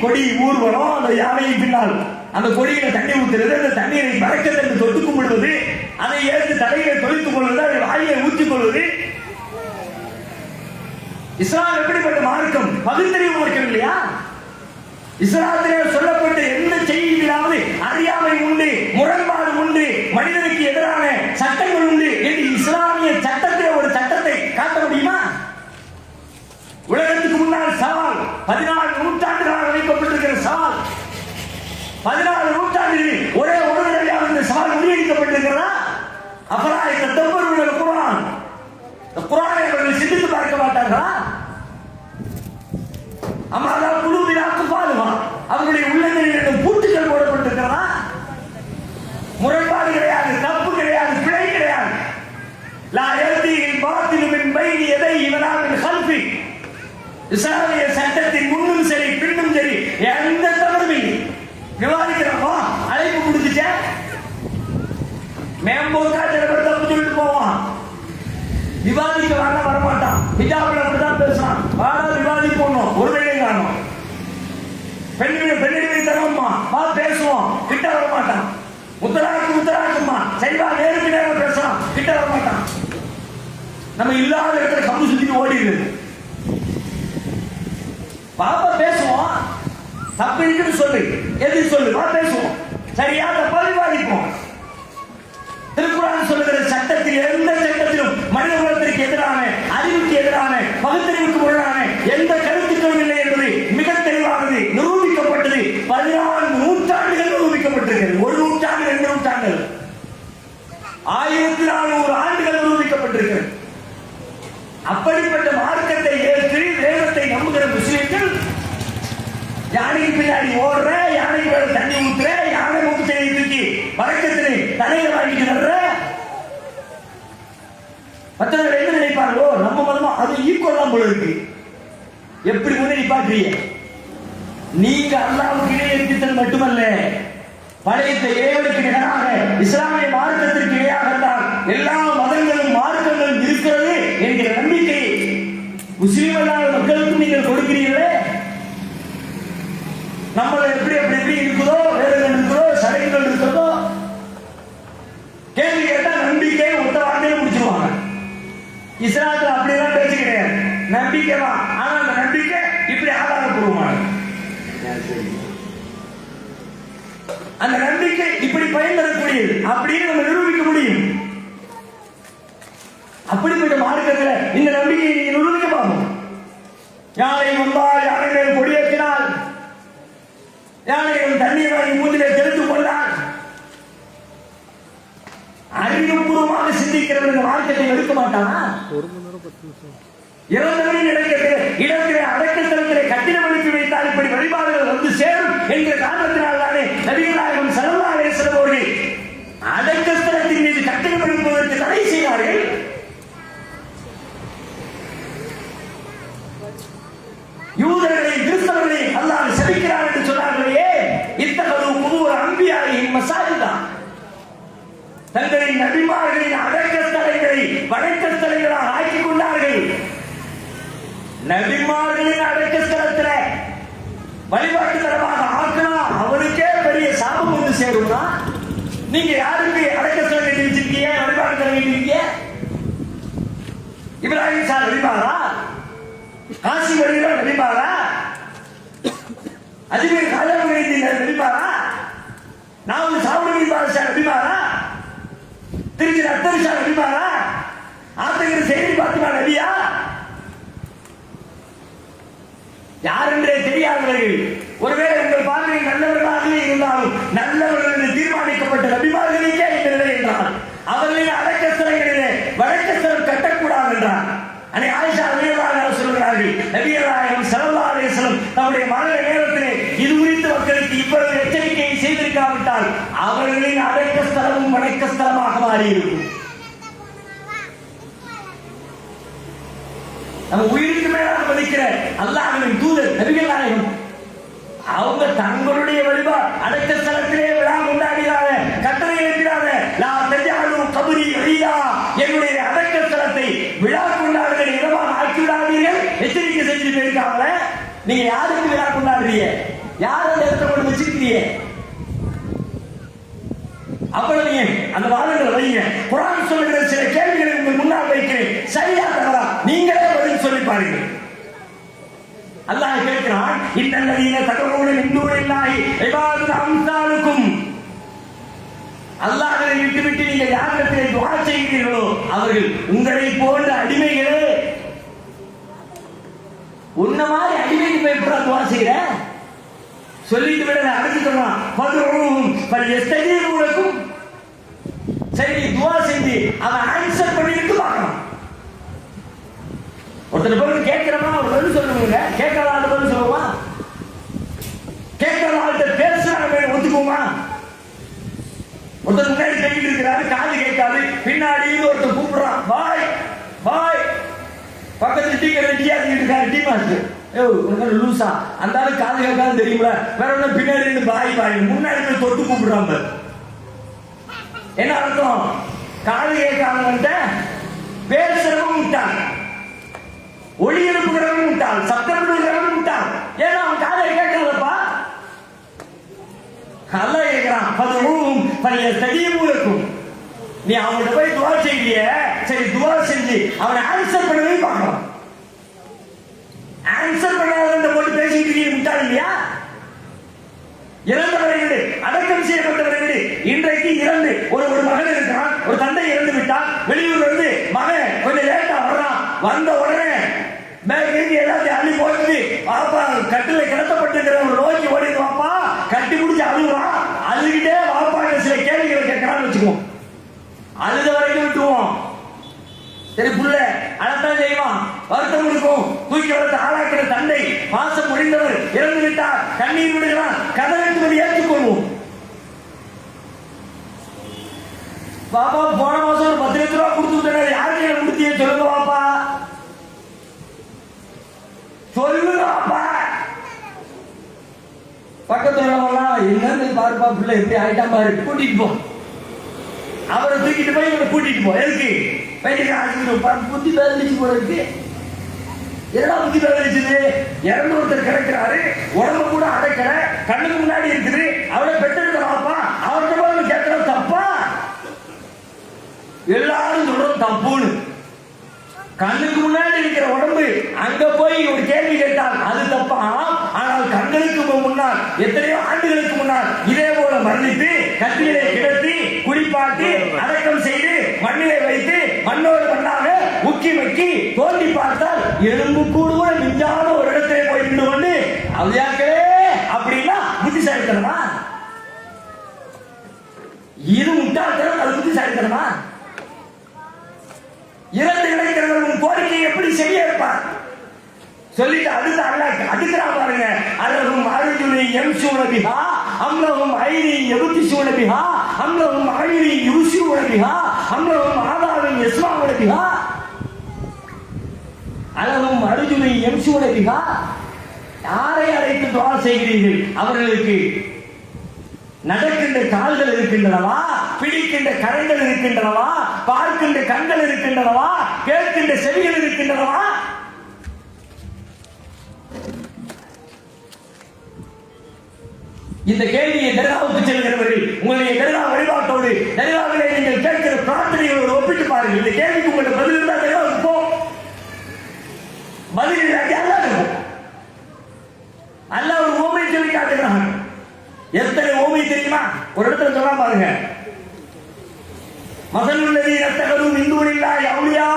கொடி ஊர்வலம். அந்த யானையின் பின்னால் அந்த கொடியில தண்ணி ஊத்துறது, அந்த தண்ணீரை பறக்கத்தை தொட்டு கும்பிடுவது, அதை ஏற்று தலையில தொழித்துக் கொள்வது, அதை வாயிலை ஊற்றிக் கொள்வது. இஸ்லாம் எப்படிப்பட்ட மார்க்கம்? பகுத்தறிவு மார்க்கம் இல்லையா? இஸ்லாத்திலே சொல்லப்பட்ட எந்த செய்தியிலாவது அறியாமை உண்டு, முரண்பாடு உண்டு, மனிதனுக்கு எதிரான சட்டங்கள் உண்டு என்று இஸ்லாமிய சட்டத்திலே ஒரு சட்டத்தை காட்ட முடியுமா? உலகத்துக்கு முன்னால் சவால். 14 நூற்றாண்டுகளாக வைக்கப்பட்டிருக்கிற சவால். 14 நூற்றாண்டுகளில் ஒரே ஒரு தடவையாக இந்த சவால் முறியடிக்கப்பட்டிருக்கிறதா? அபராயத்தை முரண்பாடு கிடையாது, தப்பு கிடையாது, பிழை கிடையாது. லா யர்தில் பாத்திலு மின் பைனி யதைஹி வலா மின் கல்ஃபி. இஸ்லாமிய சட்டத்தின் முன்னும் சரி பின்னும் சரி எந்த தவறும் இல்லை. விவாதிக்கிறோமா, அழைப்பு கொடுத்துச்ச மேம்போக்கா சிலவர் தப்பு சொல்லிட்டு போவான். விவாதிக்க வரமாட்டான். ஹிஜாப்ல அப்படிதான் பேசுறான். வாடா விவாதிப்போம், ஒரு வேலை காணும். பெண்ணிடமே தரமா வா பேசுவோம், கிட்ட வர மாட்டான். முத்தராக்குமா செய்வா நேருக்கு நேரம் பேசலாம், கிட்ட வர மாட்டான். நம்ம இல்லாத இடத்துல கம்பு சுத்திட்டு ஓடிடுது. பாப்பா பேசுவோம், தப்பு இருக்குன்னு சொல்லு, எது சொல்லு, வா பேசுவோம், சரியா தப்பா விவாதிப்போம். திருக்குறான் சொல்லுகிற சட்டத்தில் எந்த சட்டத்திலும் மனித குலத்திற்கு எதிரான, அறிவுக்கு எதிரான, பகுத்தறிவுக்கு முரணான எந்த கருத்துக்களும் இல்லை என்பது மிக தெளிவானது, நிரூபிக்கப்பட்டது. 14 நூற்றாண்டுகள் நிரூபிக்கப்பட்டிருக்கிறது. ஒரு நூற்றாண்டு, 2 நூற்றாண்டுகள், 1400 ஆண்டுகள் நிரூபிக்கப்பட்டிருக்கிறது. அப்படிப்பட்ட மார்க்கத்தை ஏற்று வேதத்தை நம்புகிற முஸ்லிம்கள் யானைக்கு பின்னாடி ஓடுற, யானைக்கு மேல தண்ணி ஊத்துற, யானை மூக்கு செய்தி தூக்கி வழக்கத்திலே தலையில வாங்கிட்டு வர்ற மற்றவர்கள் என்ன நினைப்பார்களோ, நம்ம மதமா அது ஈக்குவல்லாம் போல இருக்கு. எப்படி முன்னணி பாக்குறீங்க நீங்க? அல்லாஹ்வுக்கு இணையத்தில் மட்டுமல்ல, பழைய இறைவனுக்கு நிகராக இஸ்லாமிய மார்க்கத்திற்கு இணையாகத்தான் எல்லா மதங்களும் மார்க்கங்களும் இருக்கிறது என்கிற நம்பிக்கை முஸ்லீம் அல்லாத மக்களுக்கும் நீங்கள் கொடுக்கிறீர்களே. நம்மள எப்படி எப்படி இருக்குதோ, வேதங்கள் இருக்குதோ, சடங்குகள் இருக்கிறதோ, கேள்வி கேட்டா நம்பிக்கை ஒத்த வார்த்தையில முடிச்சிருவாங்க. இஸ்லாத்துல அப்படியெல்லாம் பேச்சு கிடையாது. நம்பிக்கை தான், ஆனா அந்த நம்பிக்கை இப்படி ஆதாரப்பூர்வமானது. அந்த நம்பிக்கை இப்படி பயன்படக்கூடியது அப்படின்னு நம்ம நிரூபிக்க முடியும். அப்படிப்பட்ட மார்க்கத்தில் இந்த நம்பிக்கையை நீங்க நிரூபிக்க பார்ப்போம். யானை வந்தால், யானை மேல் கொடியேற்றினால், யானைகள் தண்ணீர் வாங்கி மூஞ்சிலே தெளித்துக் கொண்டால், அறிவுபூர்வமாக சிந்திக்கிறவன் இந்த மார்க்கத்தை எடுக்க மாட்டானா? இறந்தவரின் இடத்திலே அடக்கத்தலத்திலே கட்டிடம் எழுப்பி வைத்தால் இப்படி வழிபாடுகள் வந்து சேரும் என்கிற காரணத்தினால்தானே நபிகள் நாயகம் ஸல்லல்லாஹு அலைஹி வஸல்லம் அவர்கள் அடக்கத்தலத்தின் மீது கட்டிடம் எழுப்புவதற்கு தடை செய்தார்கள். யூதர்களை கிறிஸ்தவர்களை அல்லாஹ் சபிக்கிறார் என்று சொன்னார்களே, இத்தகது குபூர் அன்பியாஹிம் மசாஜிதா. தங்களின் நபிமார்களின் அடக்கத்தலங்களை வணக்கத்தலங்களாக ஆக்கிக் கொண்டார்கள். நபிமார்களின் அடக்கத்தலத்தில் வழிபாட்டு தலமாக ஆக்கினா அவனுக்கே பெரிய சாபம் வந்து சேரும்னா, நீங்க யாருக்கு அடக்கத்தலம் கட்டி வச்சிருக்கீங்க, வழிபாட்டு தலம் கட்டி இருக்கீங்க? இப்ராஹிம் சார் வழிபாரா? காசி வழிபாடு வழிபாரா? அஜ்மீர் காஜா வழிபாரா? நான் சாப்பிட வழிபாடு சார் வழிபாரா? திருச்சி அத்தரிசா நபிமாரா? ஆத்தகிரி செய்தி பாத்திமா நபியா? யார் என்றே தெரியாதவர்கள், ஒருவேளை உங்கள் பார்வையில் நல்லவர்களாகவே இருந்தாலும் நல்லவர்கள் என்று தீர்மானிக்கப்பட்ட நபிமார்களுக்கே இந்த நிலை என்றால், அவர்களின் அடக்கஸ்தலங்களிலே வழக்கஸ்தலம் கட்டக்கூடாது என்றார். அன்னை ஆயிஷா ரலியல்லாஹு அன்ஹா சொல்கிறார்கள், நபிகள் நாயகம் ஸல்லல்லாஹு அலைஹி வஸல்லம் தம்முடைய மரண நேரத்திலே இது குறித்து மக்களுக்கு இவ்வளவு எச்சரிக்கையை செய்திருக்காவிட்டால் அவர்களின் அடக்கஸ்தலமும் வணக்கஸ்தலமாக மாறியிருக்கும். நம்ம உயிருக்கு மேலாக மதிக்கிற அல்லாஹ்வின் தூதர் நபிகள் நாயகம் அவங்க தங்களுடைய வழிபாடு அடக்கஸ்தலத்திலே விழா கொண்டாடினாங்க, கட்டளை எழுப்பினாங்க. லா தஜஅலு கப்ரி ஈதா, என்னுடைய அடக்கஸ்தலத்தை விழா கொண்டாடுகிற இடமாக ஆக்கிவிடாதீர்கள் எச்சரிக்கை செஞ்சுட்டு போயிருக்காங்க. நீங்க யாருக்கு விழா கொண்டாடுறீங்க? யார் அந்த இடத்தை கொண்டு வச்சிருக்கீங்க? அவ்வளவு அந்த வாதங்களை வைங்க. குர்ஆன் சொல்லுகிற சில கேள்விகளை உங்கள் முன்னால் வைக்கிறேன், சரியா தவறா நீங்களே பதில் சொல்லி பாருங்க. அல்லாஹ் கேட்கிறான், இன்னல்லதீன ததஊன மின் தூனில்லாஹி இபாதுன் அம்சாலுக்கும். அல்லாஹ்வை விட்டுவிட்டு நீங்கள் யாரிடத்திலே துஆ செய்கிறீர்களோ அவர்கள் உங்களை போன்ற அடிமைகளே. உன்ன மாதிரி அடிமைக்கு போய் எப்படி துஆ செய்யற? சொல்லிட்டு விட அடுத்து சொல்றான், ஃபதுஊஹும் ஃபல்யஸ்தஜீபு லக்கும். சரி, துஆ செஞ்சு அவன் ஆன்சர் பண்ணிட்டு பார்க்கணும். ஒருத்தர் பேருக்கு கேட்கிறோமா ஒரு பதில் சொல்லுங்க, கேட்கறாத பதில் சொல்லுமா? கேட்கறாத பேசுறாங்க ஒத்துக்குமா? ஒருத்தர் இருக்காரு, காது கேட்காது. பின்னாடி ஒருத்தர் கூப்பிடுறான், பாய் பாய். பக்கத்துல டீ கடை டீ ஆகிட்டு இருக்காரு டீ மாஸ்டர். உனக்கு லூசா அந்த ஆளு காது கேட்காது தெரியுமில, வேற ஒண்ணு பின்னாடி இருந்து பாய் பாய், முன்னாடி போய் தொட்டு கூப்பிடுறாங்க. என்ன அர்த்தம்? காது கேட்காதவன்ட்ட பேசுறவன் விட்டான், ஒளி எழுப்புகிறவன் விட்டான், சத்தம் விடுகிறவன் விட்டான். ஏன்னா அவன் காதை கேட்காதப்பா. அல்லாஹ் கேட்கிறான், பதுவும் பழைய தடியும் இருக்கும். நீ அவன்கிட்ட போய் துவா செய்ய, சரி துவா செஞ்சு அவனை ஆன்சர் பண்ணவே பார்க்கலாம். ஆன்சர் பண்ணாத போட்டு பேசிட்டு இருக்கீங்க, விட்டான் இல்லையா? இறந்தவரை விடு, அடக்கம் செய்யப்பட்டவரை விடு. இன்றைக்கு இறந்து ஒரு மகன் இருக்கிறான், ஒரு தந்தை இறந்து விட்டான். வெளியூர்ல இருந்து மகன் கொஞ்சம் லேட்டா வர்றான். வந்த உடனே பேக் எல்லாத்தையும் அள்ளி போட்டு பாப்பா கட்டில கிடத்தப்பட்டிருக்கிற ஒரு நோக்கி ஓடிடு வாப்பா, கட்டி முடிச்சு அழுகுறான். அழுகிட்டே வாப்பா சில கேள்விகளை கேட்கறான்னு வச்சுக்குவோம். அழுத வரைக்கும் விட்டுவோம். சரி புள்ள அழத்தான் செய்வான், வருத்தம் இருக்கும். தூக்கி வளர்த்து ஆளாக்கிற தந்தை, மாசம் முடிந்தவர் இறந்து விட்டார், கண்ணீர் விடுகிறான். கதவை ஏற்றுக்கொள்வோம். பாப்பா போன மாசம் ஒரு 10 லட்சம் ரூபாய் கொடுத்து யாருக்கு கொடுத்தீங்க சொல்லுங்க பாப்பா, சொல்லுங்க பாப்பா. பக்கத்துல என்னன்னு பாருப்பா, பிள்ளை எப்படி ஆயிட்டா பாரு, கூட்டிட்டு போ. அவரை தூக்கிட்டு போய் இவனை கூட்டிட்டு போ. எதுக்கு? புத்தி பதிலிச்சு போல இருக்கு. என்னடா புத்தி பதிலிச்சுது? இறந்து ஒருத்தர் கிடக்கிறாரு, உடம்பு கூட அடைக்கிற, கண்ணுக்கு முன்னாடி இருக்குது. அவளை பெற்றெடுக்கலாப்பா, அவர்கிட்ட போய் கேட்கறது தப்பா? எல்லாரும் சொல்றோம் தப்புன்னு. கண்ணுக்கு முன்னாடி இருக்கிற உடம்பு அங்க போய் ஒரு கேள்வி கேட்டால் அது தப்பா? ஆனால் கண்களுக்கு முன்னால் எத்தனையோ ஆண்டுகளுக்கு முன்னால் இதே போல மரணித்து கட்டிலே கிடத்தி குளிப்பாட்டி அடக்கம் செய்து மண்ணிலே வைத்து மண்ணோடு மண்ணாக முக்கி வைக்கி தோண்டி பார்த்தால் எலும்பு கூட மிஞ்சாத ஒரு இடத்திலே போய் நின்று கொண்டு அவதியாக்களே அப்படின்னா புத்திசாலித்தனமா? இது முட்டாள்தனம், அது புத்திசாலித்தனமா? இறந்து கிடைக்கிறவர்கள் கோரிக்கை எப்படி சரியா இருப்பார் சொல்லிட்டு அடுத்த அல்லாஹ் அதுக்குறான் பாருங்க. அல்லஹும் அர்ஜுலி யம்ஷூன பிஹா அம்லஹும் ஐனி யப்திஷூன பிஹா அம்லஹும் ஐனி யுஷூன பிஹா அம்லஹும் ஆதாவின் யஸ்மாஉன பிஹா. அல்லஹும் அர்ஜுலி யம்ஷூன பிஹா. யாரை அழைத்து துஆ செய்கிறீர்கள்? அவர்களுக்கு நடக்கின்ற கால்கள் இருக்கின்றனவா, பிடிக்கின்ற கரங்கள் இருக்கின்றனவா, பார்க்கின்ற கண்கள் இருக்கின்றனவா, கேட்கின்ற செவிகள் இருக்கின்றனவா? இந்த கேள்வியை தர்காவுக்கு செல்கிறவர்கள் உங்களுடைய தர்கா வழிபாட்டோடு தர்காவிலே நீங்கள் கேட்கிற பிரார்த்தனைகளோடு ஒப்பிட்டு பாருங்கள். இந்த கேள்விக்கு உங்களுக்கு பதில் இருந்தால் தர்காவுக்கு போ, பதில் இல்லாட்டி அல்லாஹ் இருக்கும். அல்லாஹ் ஒரு ஓமை சொல்லி காட்டுகிறான். எத்தனை ஓமை தெரியுமா? ஒரு இடத்துல சொல்ல பாருங்க, மசலுல்லதி நத்தகரும் இந்துவனில்லாஹி அவுலியா,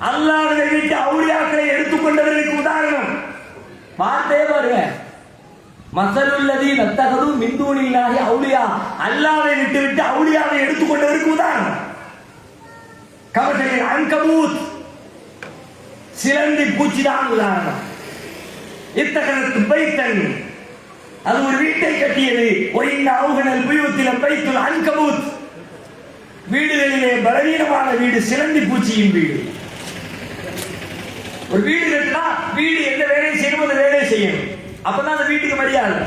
அல்லாஹ்வை விட்டு அவுலியாக்களை எடுத்துக்கொண்டவர்களுக்கு உதாரணம். வார்த்தையே பாருங்க, மசலுல்லதி நத்தகரும் இந்துவனில்லாஹி அவுலியா, அல்லாஹ்வை விட்டு அவுலியாவை எடுத்துக்கொண்டவருக்கு உதாரணம். கவசத்தில் அன்கபூத், சிலந்தி பூச்சிதான் உதாரணம். இத்தகனத்து பைத்தன், அது ஒரு வீட்டை கட்டியது. ஒயின்ன அவுகனல் புயூத்திலம் பைத்துல் அன்கபூத், வீடுகளிலே பலவீனமான வீடு சிலந்தி பூச்சியின் வீடு. ஒரு வீடு கட்டினா வீடு எந்த வேலையை செய்யணும் அந்த வேலையை செய்யணும், அப்பதான் அந்த வீட்டுக்கு மரியாதை.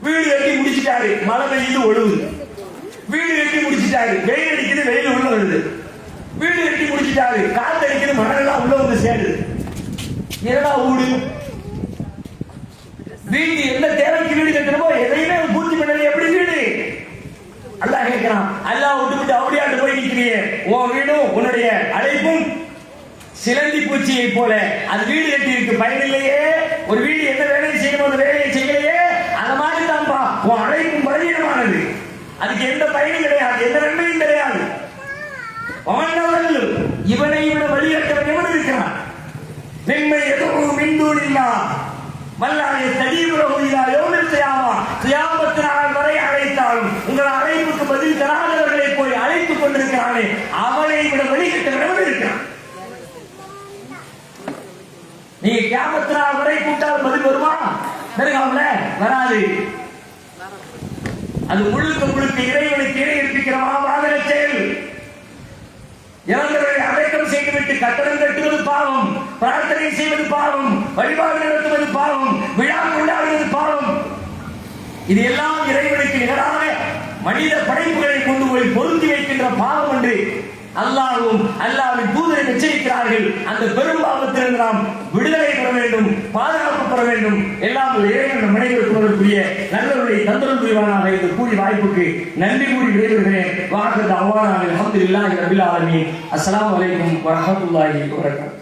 வீடு கட்டி முடிச்சுட்டாரு, மழை பெய்யுது ஒழுகுது. வீடு கட்டி முடிச்சுட்டாரு, வெயில் அடிக்குது, வெயில் உள்ள வருது. வீடு கட்டி முடிச்சுட்டாரு, காத்து அடிக்குது, மழை உள்ள வந்து சேருது. என்னடா ஊடு? வீடு எந்த தேவைக்கு வீடு கட்டணுமோ எதையுமே பூர்த்தி பண்ணல, எப்படி வீடு? அல்லாஹ் கேட்கிறான், அல்லாஹ் விட்டு அப்படியாட்டு போய் நிற்கிறீங்க. உன் வீடும் உன்னுடைய அழைப்பும் சிலந்தி பூச்சியை போல அது வீடு கட்டி இருக்கு, பயனில்லையே. ஒரு வீடு எந்த வேலையை செய்யணும் அந்த வேலையை செய்யலையே. அந்த மாதிரி தான்ப்பா உன் அழைப்பும் பலவீனமானது, அதுக்கு எந்த பயனும் கிடையாது, எந்த நன்மையும் கிடையாது. இவனை விட வழிகட்டவன் எவன் இருக்கிறான்? மென்மை எதுவும் மின்தூணில்லா வல்லாய தடீபுரகுதியா யோமில் செய்யாமா கியாமத்து நாள் வரை அழைத்தாலும் உங்கள் அழைப்புக்கு பதில் தராதவர்களை போய் அழைத்துக் கொண்டிருக்கிறானே, அவனை விட வழிகட்டவன் இருக்கிறான். நீங்க கியாமத்து நாள் வரை கூட்டால் பதில் வருமா? தர்காவுல வராது. அது முழுக்க முழுக்க இறைவனுக்கு இணை இருப்பிக்கிற மாவாதன செயல். இறந்தவரை அடக்கம் செய்துவிட்டு கட்டடம் கட்டுவது பாவம், பிரார்த்தனை செய்வது பாவம், வழிபாடு நடத்துவது பாவம், விழா கொண்டாடுவது பாவம். இது எல்லாம் இறைவனுக்கு நிகரான மனித படைப்புகளை கொண்டு போய் பொருத்தி வைக்கின்ற பாவம் என்று அல்லாஹ்வும் அல்லாஹ்வின் தூதரும் எச்சரிக்கிறார்கள். அந்த பெரும் பாவத்திலிருந்து நாம் விடுதலை பெற வேண்டும், பாதுகாப்பு பெற வேண்டும். எல்லாம் இறைவன் மனிதர்களுக்குரிய நல்லவர்களை தந்தரும் புரிவானாக என்று கூறி வாய்ப்புக்கு நன்றி கூறி விடைபெறுகிறேன். வாஹது அவ்வாறான அல்ஹம்துலில்லாஹி ரப்பில் ஆலமீன். அஸ்ஸலாமு அலைக்கும் வரஹ்மத்துல்லாஹி வபரகாத்துஹு.